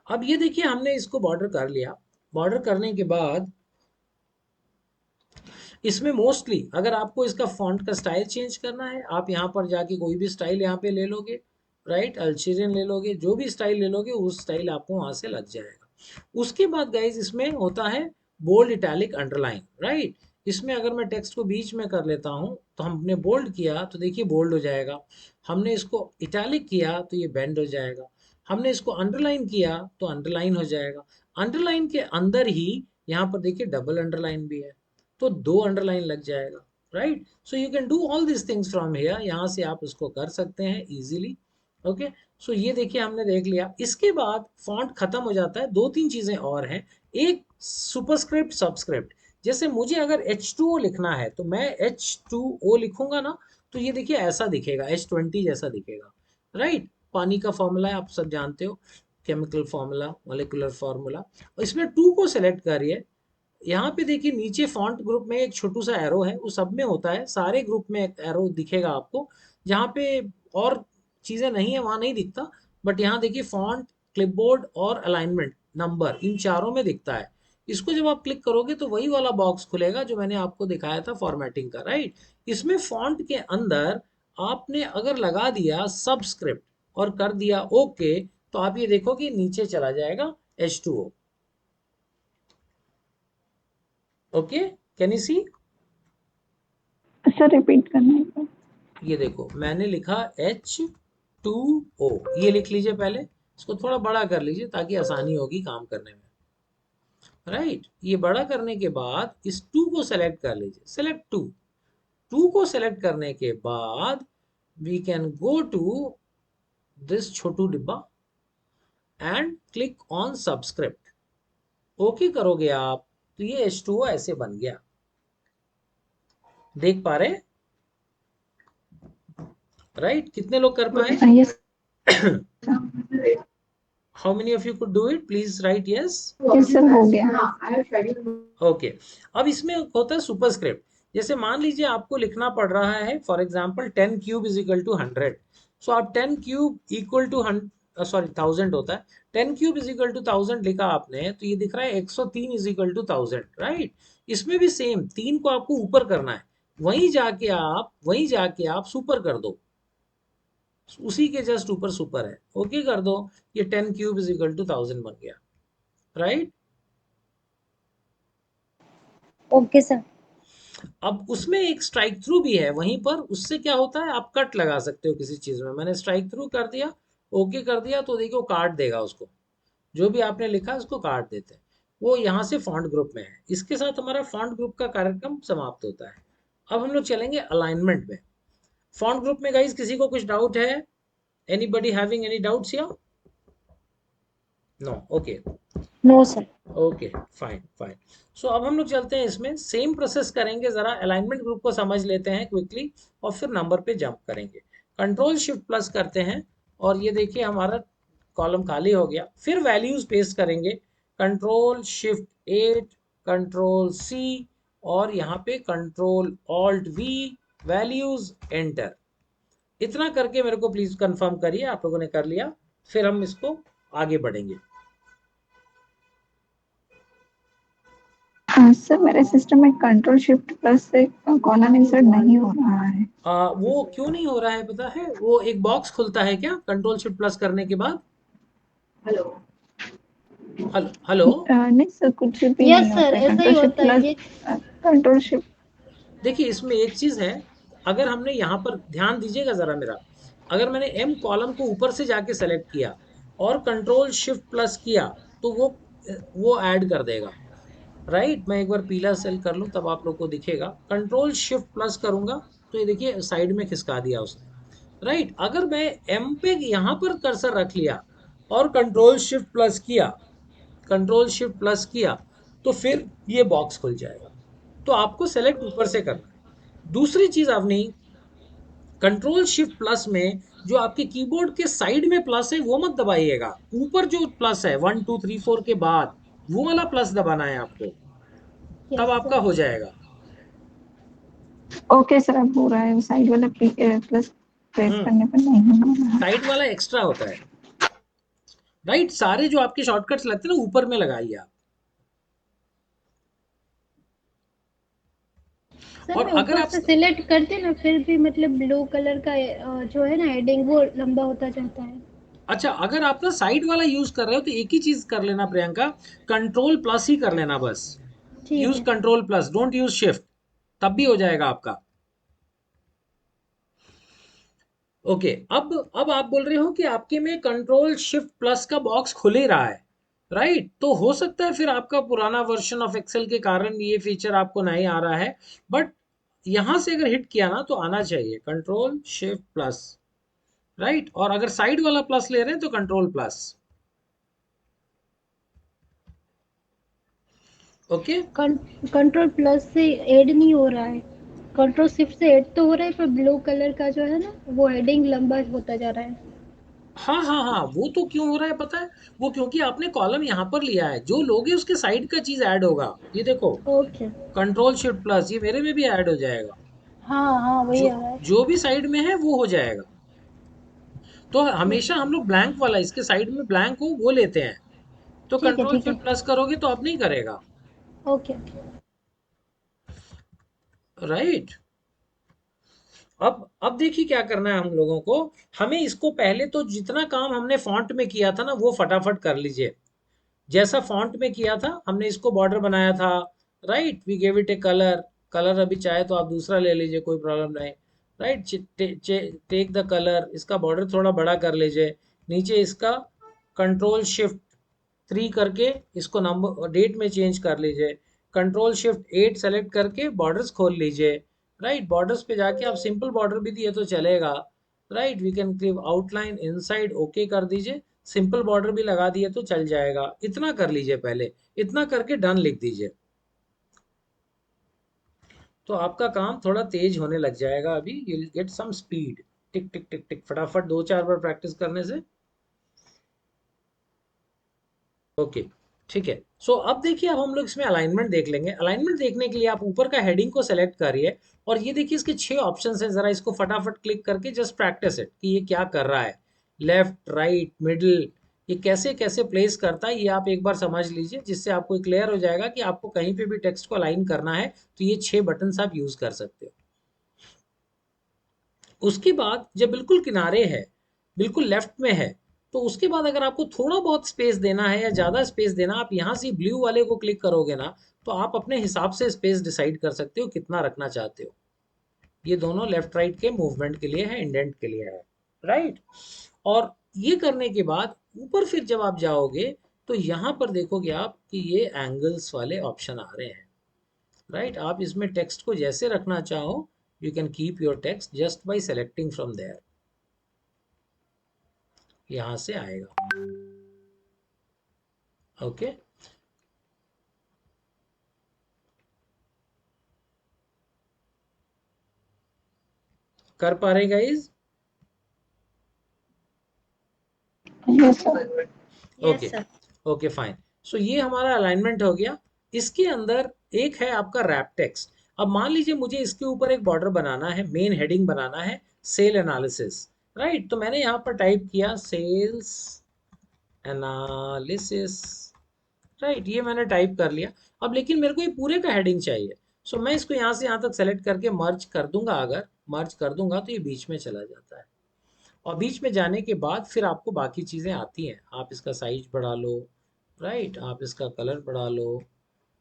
अब ये देखिए हमने इसको बॉर्डर कर लिया। बॉर्डर करने के बाद इसमें मोस्टली अगर आपको इसका फॉन्ट का स्टाइल चेंज करना है, आप यहाँ पर जाके कोई भी स्टाइल यहाँ पे ले लोगे, राइट, अल्जीरियन ले लोगे, जो भी स्टाइल ले लोगे उस स्टाइल आपको वहां से लग जाएगा। उसके बाद गाइज इसमें होता है बोल्ड, इटैलिक, अंडरलाइन, राइट। इसमें अगर मैं टेक्स्ट को बीच में कर लेता हूँ तो हमने बोल्ड किया तो देखिए बोल्ड हो जाएगा, हमने इसको इटैलिक किया तो ये बेंड हो जाएगा, हमने इसको अंडरलाइन किया तो अंडरलाइन हो जाएगा। अंडरलाइन के अंदर ही यहाँ पर देखिए डबल अंडरलाइन भी है, तो 2 अंडरलाइन लग जाएगा, right. So you can do all this things from here, यहाँ से आप इसको कर सकते हैं इजीली। ओके, सो ये देखिए हमने देख लिया। इसके बाद फॉन्ट खत्म हो जाता है, 2-3 चीजें और हैं। एक सुपरस्क्रिप्ट, सबस्क्रिप्ट, जैसे मुझे अगर H2O लिखना है तो मैं H2O लिखूंगा ना, तो ये देखिए ऐसा दिखेगा, H20 जैसा दिखेगा, राइट। पानी का फॉर्मूला है, आप सब जानते हो, केमिकल फॉर्मूला, मोलिकुलर फॉर्मूला। इसमें 2 को सेलेक्ट करिए, यहाँ पे देखिए नीचे फॉन्ट ग्रुप में एक छोटू सा एरो है, वो सब में होता है, सारे ग्रुप में एक एरो दिखेगा आपको। जहाँ पे और चीजें नहीं है वहां नहीं दिखता, बट यहाँ देखिए फॉन्ट, क्लिपबोर्ड और अलाइनमेंट नंबर, इन चारों में दिखता है। इसको जब आप क्लिक करोगे तो वही वाला बॉक्स खुलेगा जो मैंने आपको दिखाया था फॉर्मेटिंग का, राइट। इसमें फॉन्ट के अंदर आपने अगर लगा दिया सबस्क्रिप्ट और कर दिया ओके, तो आप ये देखो कि नीचे चला जाएगा H2O। Okay, can you see? Sir repeat करना है क्या? ये देखो मैंने लिखा H2O, ये लिख लीजिए पहले, इसको थोड़ा बड़ा कर लीजिए ताकि आसानी होगी काम करने में, राइट। ये बड़ा करने के बाद इस 2 को सेलेक्ट कर लीजिए, सेलेक्ट 2। 2 को सेलेक्ट करने के बाद we can go to this छोटू डिब्बा and click on subscript. Okay करोगे आप तो ये H2O ऐसे बन गया, देख पा रहे, राइट। कितने लोग कर पाए? Yes How many of you could do it? Please write yes. Yes sir, हो गया। ओके, अब इसमें होता है सुपरस्क्रिप्ट। जैसे मान लीजिए आपको लिखना पड़ रहा है for example 10 cube is equal to 100, so आप 10 क्यूब इक्वल टू 100, 1000 होता है, 10 क्यूब इज इक्वल टू 1000 लिखा आपने, तो ये दिख रहा है 103 इज इक्वल टू 1000, राइट। इसमें भी सेम 3 को आपको ऊपर करना है, वहीं जाके आप सुपर कर दो, उसी के जस्ट ऊपर सुपर है, ओके कर दो, ये 10 क्यूब इज इक्वल टू 1000 बन गया, राइट। Okay sir. अब उसमें एक स्ट्राइक थ्रू भी है वहीं पर, उससे क्या होता है आप कट लगा सकते हो किसी चीज में। मैंने स्ट्राइक थ्रू कर दिया, ओके कर दिया, तो देखिए वो काट देगा उसको, जो भी आपने लिखा उसको काट देते हैं। वो यहाँ से फॉन्ट ग्रुप में है। इसके साथ हमारा फॉन्ट ग्रुप का कार्यक्रम समाप्त होता है। अब हम लोग चलेंगे अलाइनमेंट में। फॉन्ट ग्रुप में गाइस किसी को कुछ डाउट है? Anybody having any doubts here? No, okay no sir. Okay, fine fine. So अब हम लोग चलते हैं, इसमें सेम प्रोसेस करेंगे, जरा अलाइनमेंट ग्रुप को समझ लेते हैं क्विकली और फिर नंबर पे जंप करेंगे। कंट्रोल शिफ्ट प्लस करते हैं और ये देखिए हमारा कॉलम खाली हो गया। फिर वैल्यूज पेस्ट करेंगे, कंट्रोल शिफ्ट 8, कंट्रोल सी, और यहाँ पे control alt we, values enter. इतना करके मेरे को प्लीज कंफर्म करिए आप लोगों ने कर लिया, फिर हम इसको आगे बढ़ेंगे। सर मेरे सिस्टम में कंट्रोल शिफ्ट प्लस से कॉलम इंसर्ट नहीं हो रहा है। वो क्यों नहीं हो रहा है पता है? वो एक बॉक्स खुलता है क्या कंट्रोल शिफ्ट प्लस करने के बाद? हेलो। Hello hello. नहीं सर, कुछ भी यस नहीं सर, होता है। ऐसा ही कंट्रोल शिफ्ट होता है प्लस ये। Control shift. देखिए इसमें एक चीज है, अगर हमने यहाँ पर ध्यान दीजिएगा जरा मेरा, अगर मैंने एम कॉलम को ऊपर से जाके सेलेक्ट किया और कंट्रोल शिफ्ट प्लस किया तो वो ऐड कर देगा। राइट, मैं एक बार पीला सेल कर लूं तब आप लोग को दिखेगा। कंट्रोल शिफ्ट प्लस करूंगा तो ये देखिए साइड में खिसका दिया उसने। राइट, अगर मैं एम पे यहाँ पर कर्सर रख लिया और कंट्रोल शिफ्ट प्लस किया, कंट्रोल शिफ्ट प्लस किया, तो फिर ये बॉक्स खुल जाएगा। तो आपको सेलेक्ट ऊपर से करना है। दूसरी चीज आपने कंट्रोल शिफ्ट प्लस में जो आपके कीबोर्ड के साइड में प्लस है वो मत दबाइएगा, ऊपर जो प्लस है 1 2 3 4 के बाद वो वाला प्लस दबाना है आपको, तब यस आपका सर। हो जाएगा। ओके सर, अब हो रहा है। साइड वाला प्लस प्रेस हम्म, करने पर नहीं हो रहा। साइड वाला एक्स्ट्रा होता है। राइट, सारे जो आपके शॉर्टकट्स लगते हैं ना ऊपर में लगाइए आप। सर और मैं अगर ऊपर आप से सिलेक्ट करती ना फिर भी मतलब ब्लू कलर का जो है ना हेडिंग वो लंबा होता जाता है। अच्छा, अगर आप ना साइड वाला यूज कर रहे हो तो एक ही चीज कर लेना प्रियंका, कंट्रोल प्लस ही कर लेना बस। ठीक यूज है। Control plus, don't use shift, तब भी हो जाएगा आपका। ओके, अब आप बोल रहे हो कि आपके में कंट्रोल शिफ्ट प्लस का बॉक्स खुल ही रहा है। राइट, तो हो सकता है फिर आपका पुराना वर्जन ऑफ एक्सेल के कारण ये फीचर आपको नहीं आ रहा है। बट यहां से अगर हिट किया ना तो आना चाहिए कंट्रोल शिफ्ट प्लस। राइट, और अगर साइड वाला प्लस ले रहे हैं तो control plus. Okay, control plus से ऐड नहीं हो रहा है। कंट्रोल शिफ्ट से ऐड तो हो रहा है पर ब्लू कलर का जो है ना वो हेडिंग लंबा होता जा रहा है। हाँ हाँ हाँ, वो तो क्यों हो रहा है पता है? वो क्योंकि आपने कॉलम यहाँ पर लिया है, जो लोगे उसके साइड का चीज ऐड होगा। ये देखो, ओके। कंट्रोल शिफ्ट प्लस ये मेरे में भी ऐड हो जाएगा। हाँ हाँ वही जो आ रहा है। जो भी साइड में है वो हो जाएगा। तो ठीक हमेशा है। हम लोग ब्लैंक वाला, इसके साइड में ब्लैंक हो वो लेते हैं। तो ठीक है कंट्रोल ठीक है। शिफ्ट प्लस करोगे तो अब नहीं करेगा। ओके। राइट, अब देखिए क्या करना है हम लोगों को। हमें इसको पहले तो जितना काम हमने फॉन्ट में किया था ना वो फटाफट कर लीजिए। जैसा फॉन्ट में किया था हमने इसको बॉर्डर बनाया था। Right, we gave it a colour. Colour अभी चाहे तो आप दूसरा ले लीजिए, कोई प्रॉब्लम नहीं। राइट, टेक द कलर, इसका बॉर्डर थोड़ा बड़ा कर लीजिए। नीचे इसका कंट्रोल शिफ्ट 3 करके इसको नंबर डेट में चेंज कर लीजिए। कंट्रोल शिफ्ट 8 सेलेक्ट करके बॉर्डर्स खोल लीजिए। राइट, बॉर्डर्स पे जाके आप सिंपल बॉर्डर भी दिए तो चलेगा। Right, we can clip outline inside, okay कर दीजिए। सिंपल बॉर्डर भी लगा दिए तो चल जाएगा। इतना कर लीजिए पहले, इतना करके डन लिख दीजिए, तो आपका काम थोड़ा तेज होने लग जाएगा। अभी you will get some speed. Tick tick tick tick, फटाफट 2 4 बार प्रैक्टिस करने से। ओके, ठीक है। सो अब देखिए, अब हम लोग इसमें अलाइनमेंट देख लेंगे। अलाइनमेंट देखने के लिए आप ऊपर का हेडिंग को सेलेक्ट करिए और ये देखिए इसके 6 ऑप्शंस हैं। जरा इसको फटाफट क्लिक करके जस्ट प्रैक्टिस इट कि ये क्या कर रहा है। लेफ्ट, राइट, मिडिल, ये कैसे कैसे प्लेस करता है ये आप एक बार समझ लीजिए, जिससे आपको क्लियर हो जाएगा कि आपको कहीं पे भी टेक्स्ट को अलाइन करना है तो ये 6 बटन आप यूज कर सकते हो। उसके बाद जब बिल्कुल किनारे है, बिल्कुल लेफ्ट में है, तो उसके बाद अगर आपको थोड़ा बहुत स्पेस देना है या ज़्यादा स्पेस देना, आप यहाँ से ब्लू वाले को क्लिक करोगे ना तो आप अपने हिसाब से स्पेस डिसाइड कर सकते हो कितना रखना चाहते हो। ये दोनों लेफ्ट राइट के मूवमेंट के लिए है, इंडेंट के लिए है, राइट। और ये करने के बाद ऊपर फिर जब आप जाओगे तो यहां पर देखोगे आप कि ये एंगल्स वाले ऑप्शन आ रहे हैं, राइट। आप इसमें टेक्स्ट को जैसे रखना चाहो, you can keep your text just by selecting from there. यहां से आएगा, ओके। कर पा रहे guys? Yes sir. Okay yes sir. Okay fine. So ये हमारा अलाइनमेंट हो गया। इसके अंदर एक है आपका रैप टेक्स्ट। अब मान लीजिए मुझे इसके ऊपर एक बॉर्डर बनाना है, मेन हेडिंग बनाना है, सेल एनालिसिस, राइट। तो मैंने यहाँ पर टाइप किया सेल्स एनालिसिस, राइट। ये मैंने टाइप कर लिया। अब लेकिन मेरे को ये पूरे का हेडिंग चाहिए। सो मैं इसको यहाँ से यहाँ तक सेलेक्ट करके मर्ज कर दूंगा। अगर मर्ज कर दूंगा तो ये बीच में चला जाता है, और बीच में जाने के बाद फिर आपको बाकी चीज़ें आती हैं। आप इसका साइज बढ़ा लो, राइट, आप इसका कलर बढ़ा लो,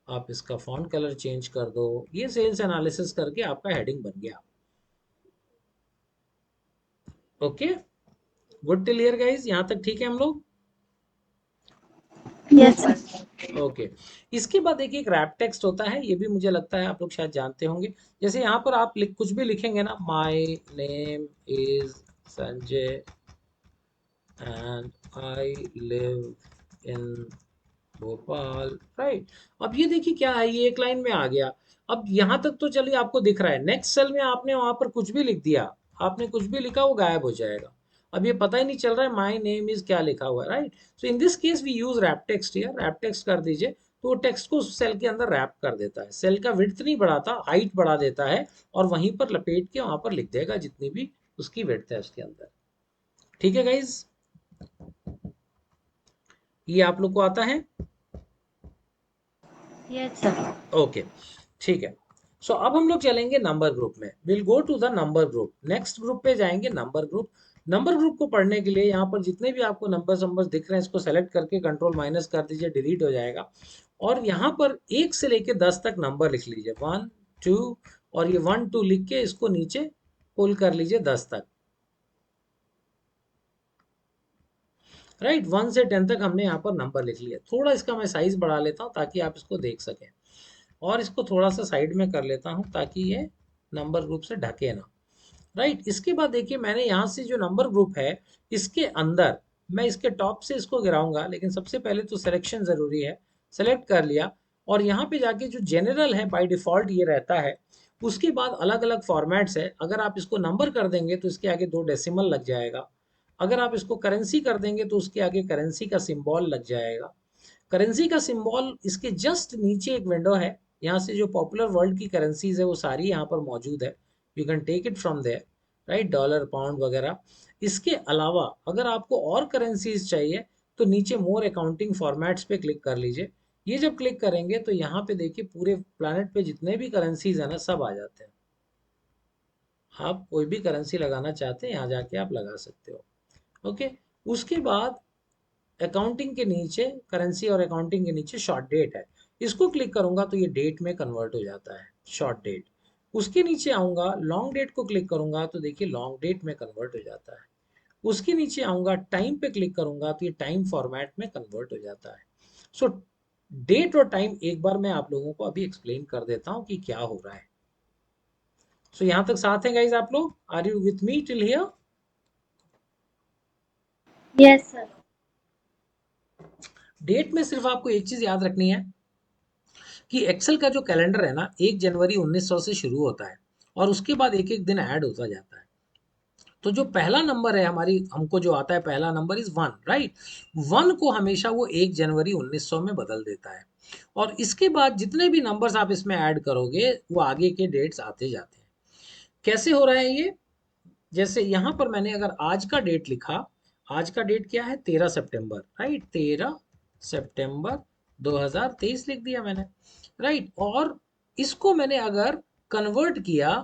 आप इसका फॉन्ट कलर चेंज कर दो। ये सेल्स एनालिसिस करके आपका हेडिंग बन गया। Okay, good till here guys, यहाँ तक ठीक है हम लोग? Yes sir. ओके। इसके बाद देखिए एक रैप टेक्स्ट होता है, ये भी मुझे लगता है आप लोग शायद जानते होंगे। जैसे यहाँ पर आप कुछ भी लिखेंगे ना, my name is Sanjay and I live in Bhopal, right. अब ये देखिए क्या है, ये एक लाइन में आ गया। अब यहां तक तो चलिए आपको दिख रहा है। नेक्स्ट सेल में आपने वहां पर कुछ भी लिख दिया, आपने कुछ भी लिखा, वो गायब हो जाएगा। अब ये पता ही नहीं चल रहा है माय नेम इज क्या लिखा हुआ है, right. So in this case we use wrap text here. Wrap text कर दीजिए तो वो टेक्स्ट को उस सेल के अंदर रैप कर देता है। सेल का विड्थ नहीं बढ़ाता, हाइट बढ़ा देता है, और वहीं पर लपेट के वहां पर लिख देगा जितनी भी उसकी विड्थ है उसके अंदर। ठीक है गाइज, ये आप लोग को आता है? Yes sir. ओके, ठीक है। सो अब हम लोग चलेंगे नंबर ग्रुप में। Will go to the number group. Next group पे जाएंगे, नंबर ग्रुप। नंबर ग्रुप को पढ़ने के लिए यहाँ पर जितने भी आपको नंबर्स दिख रहे हैं, इसको सेलेक्ट करके कंट्रोल माइनस कर दीजिए, डिलीट हो जाएगा। और यहाँ पर 1 से लेके 10 तक नंबर लिख लीजिए, 1 2, और ये 1 2 लिख के इसको नीचे पुल कर लीजिए 10 तक, राइट। 1 से 10 तक हमने यहाँ पर नंबर लिख लिया। थोड़ा इसका मैं साइज बढ़ा लेता हूँ ताकि आप इसको देख सकें, और इसको थोड़ा सा साइड में कर लेता हूं ताकि ये नंबर ग्रुप से ढके ना, राइट। इसके बाद देखिए मैंने यहाँ से जो नंबर ग्रुप है, इसके अंदर मैं इसके टॉप से इसको गिराऊंगा, लेकिन सबसे पहले तो सिलेक्शन जरूरी है। सेलेक्ट कर लिया, और यहाँ पे जाके जो जनरल है बाय डिफॉल्ट ये रहता है। उसके बाद अलग अलग फॉर्मेट्स है। अगर आप इसको नंबर कर देंगे तो इसके आगे 2 डेसिमल लग जाएगा। अगर आप इसको करेंसी कर देंगे तो उसके आगे करेंसी का सिंबल लग जाएगा। करेंसी का सिंबल इसके जस्ट नीचे एक विंडो है। यहाँ से जो पॉपुलर वर्ल्ड की करेंसीज है वो सारी यहाँ पर मौजूद है। You can take it from there, right, dollar pound वगैरह। इसके अलावा अगर आपको और करेंसीज चाहिए तो नीचे मोर अकाउंटिंग फॉर्मेट्स पे क्लिक कर लीजिए। ये जब क्लिक करेंगे तो यहाँ पे देखिए पूरे प्लानट पे जितने भी करेंसीज है ना, सब आ जाते हैं। आप कोई भी करेंसी लगाना चाहते हैं यहाँ जाके आप लगा सकते हो। ओके, उसके बाद अकाउंटिंग के नीचे करेंसी और अकाउंटिंग के नीचे शॉर्ट डेट है। इसको क्लिक करूंगा तो ये डेट में कन्वर्ट हो जाता है, शॉर्ट डेट। उसके नीचे आऊंगा, लॉन्ग डेट को क्लिक करूंगा तो देखिए लॉन्ग डेट में कन्वर्ट हो जाता है। उसके नीचे आऊंगा, टाइम पे क्लिक करूंगा तो ये टाइम फॉर्मेट में कन्वर्ट हो जाता है। सो डेट और टाइम एक बार मैं आप लोगों को अभी एक्सप्लेन कर देता हूं कि क्या हो रहा है। सो यहां तक साथ हैं गाइज आप लोग? Are you with me till here? Yes sir. Date में सिर्फ आपको एक चीज याद रखनी है कि एक्सेल का जो कैलेंडर है ना, 1 जनवरी 1900 से शुरू होता है, और उसके बाद एक एक दिन ऐड होता जाता है। तो जो पहला नंबर है हमारी, हमको जो आता है पहला नंबर इज 1, राइट। 1 को हमेशा वो 1 जनवरी 1900 में बदल देता है, और इसके बाद जितने भी नंबर्स आप इसमें ऐड करोगे वो आगे के डेट्स आते जाते हैं। कैसे हो रहा है ये? जैसे यहाँ पर मैंने अगर आज का डेट लिखा, आज का डेट क्या है, 13 सितंबर, राइट, 13 सितंबर 2023 लिख दिया मैंने, राइट। और इसको मैंने अगर कन्वर्ट किया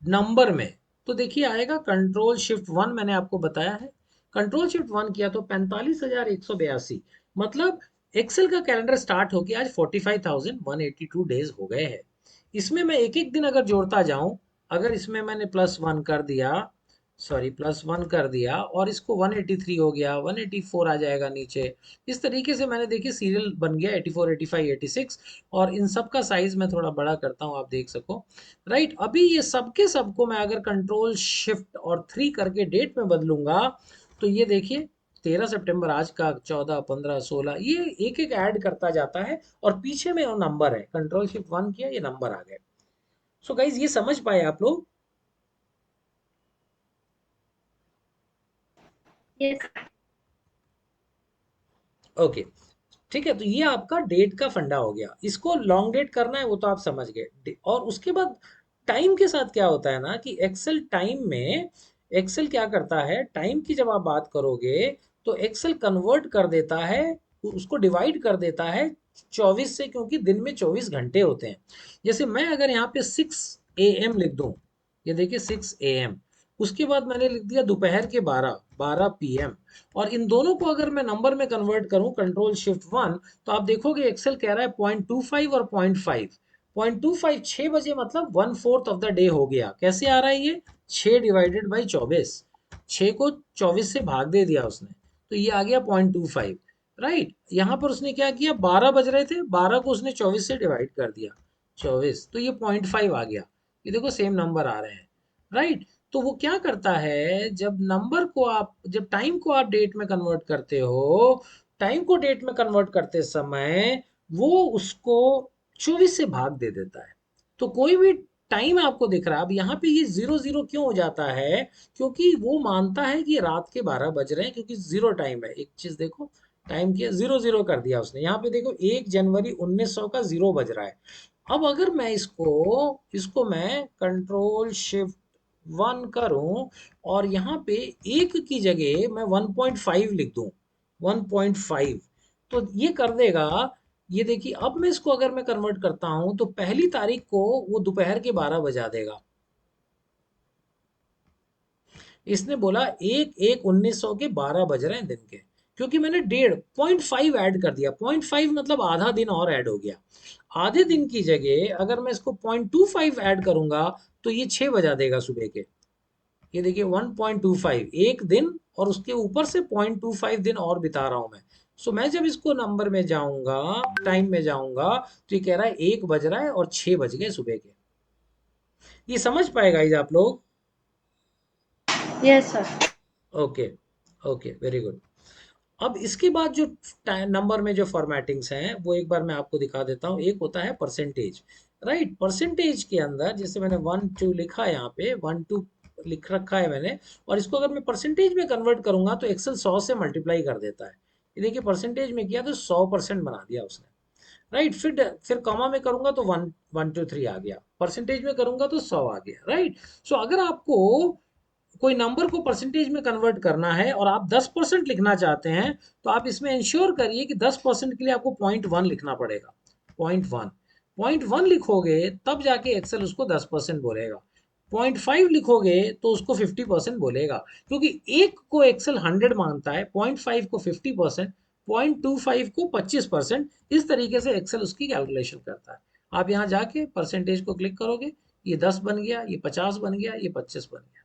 नंबर में तो देखिए आएगा कंट्रोल शिफ्ट 1, मैंने आपको बताया है। कंट्रोल शिफ्ट 1 किया तो 45,182, मतलब एक्सेल का कैलेंडर स्टार्ट होके आज 45,182 डेज हो गए हैं। इसमें मैं एक एक दिन अगर जोड़ता जाऊं, अगर इसमें मैंने +1 कर दिया, सॉरी +1 कर दिया और इसको 183 हो गया, 184 आ जाएगा नीचे। इस तरीके से मैंने देखिए सीरियल बन गया 84, 85, 86 और इन सब का साइज मैं थोड़ा बड़ा करता हूं आप देख सको। राइट, अभी ये सबके सबको मैं अगर कंट्रोल शिफ्ट और 3 करके डेट में बदलूंगा तो ये देखिए 13 सितंबर आज का, 14, 15, 16 ये एक एक ऐड करता जाता है और पीछे में वो नंबर है, कंट्रोल शिफ्ट 1 किया ये नंबर आ गए। सो गाइज ये समझ पाए आप लोग? यस। ओके ठीक है, तो ये आपका डेट का फंडा हो गया। इसको लॉन्ग डेट करना है वो तो आप समझ गए। और उसके बाद टाइम के साथ क्या होता है ना कि एक्सेल टाइम में, एक्सेल क्या करता है टाइम की जब आप बात करोगे तो एक्सेल कन्वर्ट कर देता है, उसको डिवाइड कर देता है 24 से, क्योंकि दिन में 24 घंटे होते हैं। जैसे मैं अगर यहाँ पे 6 AM लिख दूं, ये देखिए 6 AM, उसके बाद मैंने लिख दिया दोपहर के 12 PM, और इन दोनों को अगर मैं नंबर में कन्वर्ट करूं कंट्रोल शिफ्ट 1, तो आप देखोगे एक्सेल कह रहा है 0.25 और 0.5। 0.25 6 बजे मतलब 1/4 ऑफ द डे हो गया। कैसे आ रहा है ये? 6 डिवाइडेड बाई 24, 6 को 24 से भाग दे दिया उसने, तो ये आ गया 0.25। राइट, यहाँ पर उसने क्या किया, 12 बज रहे थे, 12 को उसने 24 से डिवाइड कर दिया 24, तो ये 0.5 आ गया। ये देखो सेम नंबर आ रहे हैं। राइट, तो वो क्या करता है, जब नंबर को आप, जब टाइम को आप डेट में कन्वर्ट करते हो, टाइम को डेट में कन्वर्ट करते समय वो उसको 24 से भाग दे देता है। तो कोई भी टाइम आपको दिख रहा है, अब यहाँ पे ये 00 क्यों हो जाता है, क्योंकि वो मानता है कि रात के 12 बज रहे हैं, क्योंकि जीरो टाइम है। एक चीज देखो, टाइम किया 00 कर दिया उसने, यहाँ पे देखो 1 जनवरी 1900 का 0 बज रहा है। अब अगर मैं इसको इसको मैं कंट्रोल शिफ्ट 1 करूं और यहाँ पे एक की जगह मैं 1.5 लिख दूं, 1.5, तो ये कर देगा। ये देखिए अब मैं इसको अगर मैं कन्वर्ट करता हूं तो पहली तारीख को वो दोपहर के 12 बजा देगा। इसने बोला 1/1/1900 के 12 बज रहे हैं दिन के, क्योंकि मैंने 1.5 ऐड कर दिया। 0.5 मतलब आधा दिन और ऐड हो गया। आधे दिन की जगह अगर मैं इसको 0.25 ऐड करूंगा तो ये 6 बजा देगा सुबह के। ये देखिए 1.25 एक दिन और उसके ऊपर से 0.25 दिन और बिता रहा हूं मैं। सो मैं जब इसको नंबर में जाऊंगा, टाइम में जाऊंगा, तो ये कह रहा है 1 बज रहा है और 6 बज गए सुबह के। ये समझ पाएगा इज आप लोग? Yes sir. Okay, okay very good. अब इसके बाद जो नंबर में जो फॉर्मेटिंग्स हैं वो एक बार मैं आपको दिखा देता हूँ। एक होता है परसेंटेज। राइट, परसेंटेज के अंदर जैसे मैंने 1 2 लिखा है, यहाँ पे 1 2 लिख रखा है मैंने, और इसको अगर मैं परसेंटेज में कन्वर्ट करूंगा तो एक्सेल 100 से मल्टीप्लाई कर देता है। ये देखिए परसेंटेज में किया तो 100% बना दिया उसने। राइट, फिर कॉमा में करूंगा तो 1 1 2 3 आ गया, परसेंटेज में करूंगा तो 100 आ गया। राइट, सो अगर आपको कोई नंबर को परसेंटेज में कन्वर्ट करना है और आप 10% लिखना चाहते हैं, तो आप इसमें इंश्योर करिए कि 10% के लिए आपको 0.1 लिखना पड़ेगा। 0.1, 0.1 लिखोगे तब जाके एक्सेल उसको 10% बोलेगा। 0.5 लिखोगे तो उसको 50% बोलेगा, क्योंकि एक को एक्सेल 100 मानता है, 0.5 को 50%, 0.25 को 25%। इस तरीके से एक्सेल उसकी कैलकुलेशन करता है। आप यहाँ जाके परसेंटेज को क्लिक करोगे, ये 10 बन गया, ये 50 बन गया, ये 25 बन गया।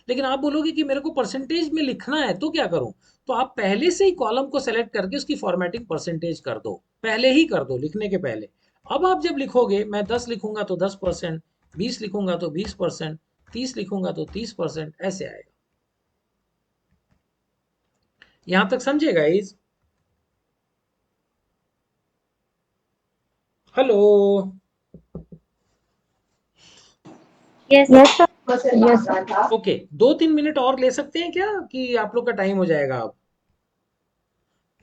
लेकिन आप बोलोगे कि मेरे को परसेंटेज में लिखना है तो क्या करूं, तो आप पहले से ही कॉलम को सेलेक्ट करके उसकी फॉर्मेटिंग परसेंटेज कर दो, पहले ही कर दो लिखने के पहले। अब आप जब लिखोगे, मैं 10 लिखूंगा तो 10%, 20 लिखूंगा तो 20%, 30 लिखूंगा तो 30%, ऐसे आएगा। यहां तक समझेगा is? Hello? Yes. Yes sir, yes sir. Okay, 2 3 minute और ले सकते हैं क्या, कि आप लोग का टाइम हो जाएगा अब?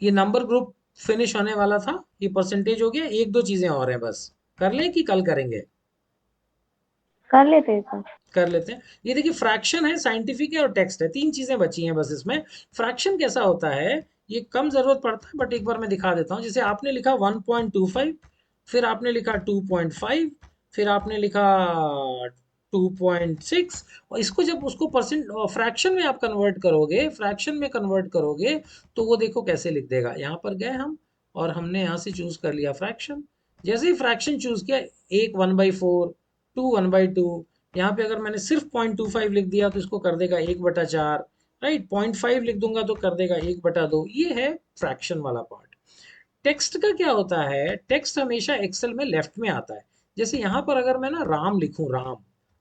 ये नंबर ग्रुप फिनिश होने वाला था, ये परसेंटेज हो गया, एक दो चीजें और हैं बस, कर लें कि कल करेंगे? कर लेते हैं सर। कर लेते हैं। ये देखिए फ्रैक्शन है, साइंटिफिक है और टेक्स्ट है, 3 चीजें बची हैं बस इसमें। फ्रैक्शन कैसा होता है, ये कम जरूरत पड़ता है बट एक बार मैं दिखा देता हूँ। जैसे आपने लिखा 1.25, फिर आपने लिखा 2.5, फिर आपने लिखा 2.6, और इसको जब उसको परसेंट फ्रैक्शन में आप कन्वर्ट करोगे, फ्रैक्शन में कन्वर्ट करोगे तो वो देखो कैसे लिख देगा। यहाँ पर गए हम और हमने यहाँ से चूज कर लिया फ्रैक्शन। जैसे ही फ्रैक्शन चूज किया, एक 1/4, 2 1/2, यहाँ पे अगर मैंने सिर्फ 0.25 लिख दिया तो इसको कर देगा 1/4, राइट। 0.5 लिख दूंगा तो कर देगा 1/2। ये है फ्रैक्शन वाला पार्ट। टेक्स्ट का क्या होता है, टेक्स्ट हमेशा एक्सेल में लेफ्ट में आता है। जैसे यहाँ पर अगर मैं ना राम लिखूं, राम,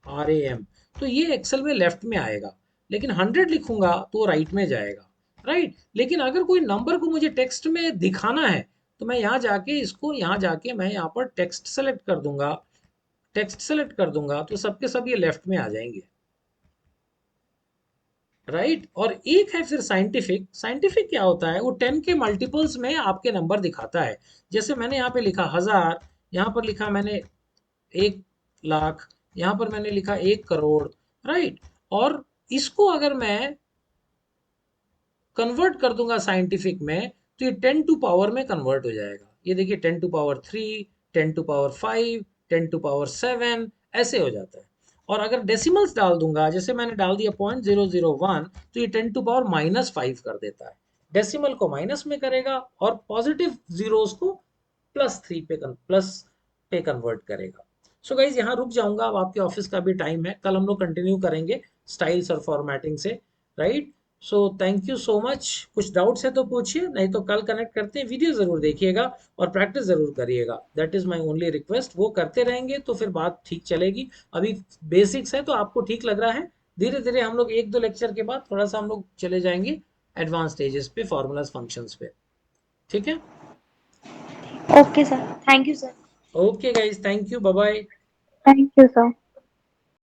RAM, तो ये एक्सेल में लेफ्ट में आएगा, लेकिन 100 लिखूंगा तो राइट में जाएगा, राइट। लेकिन अगर कोई नंबर को मुझे टेक्स्ट में दिखाना है तो मैं यहाँ जाके इसको, यहाँ जाके मैं यहाँ पर टेक्स्ट सेलेक्ट कर दूंगा, टेक्स्ट सेलेक्ट कर दूंगा तो सबके सब ये लेफ्ट में आ जाएंगे, राइट। और एक है फिर साइंटिफिक। साइंटिफिक क्या होता है, वो 10 के मल्टीपल्स में आपके नंबर दिखाता है। जैसे मैंने यहाँ पे लिखा 1000, यहाँ पर लिखा मैंने 1 लाख, यहाँ पर मैंने लिखा 1 करोड़, राइट। और इसको अगर मैं कन्वर्ट कर दूंगा साइंटिफिक में तो ये 10 टू पावर में कन्वर्ट हो जाएगा। ये देखिए 10 to power 3, 10 to power 5, 10 to power 7, ऐसे हो जाता है। और अगर डेसिमल्स डाल दूंगा, जैसे मैंने डाल दिया 0.001, तो ये 10 टू पावर -5 कर देता है। डेसिमल को माइनस में करेगा और पॉजिटिव जीरोस को प्लस पे कन्वर्ट करेगा। सो गाइज यहाँ रुक जाऊंगा, अब आपके ऑफिस का भी टाइम है, कल हम लोग कंटिन्यू करेंगे स्टाइल्स और फॉर्मेटिंग से, right. So thank you so much. कुछ डाउट्स है तो पूछिए, नहीं तो कल कनेक्ट करते हैं। वीडियो जरूर देखिएगा और प्रैक्टिस जरूर करिएगा, that is my only request. वो करते रहेंगे तो फिर बात ठीक चलेगी। अभी बेसिक्स है तो आपको ठीक लग रहा है, धीरे धीरे हम लोग 1-2 लेक्चर के बाद थोड़ा सा हम लोग चले जाएंगे एडवांस स्टेजेस पे, फॉर्मूलाज, फंक्शंस पे, ठीक है। Okay sir, thank you sir. Okay guys, thank you, bye bye. Thank you sir.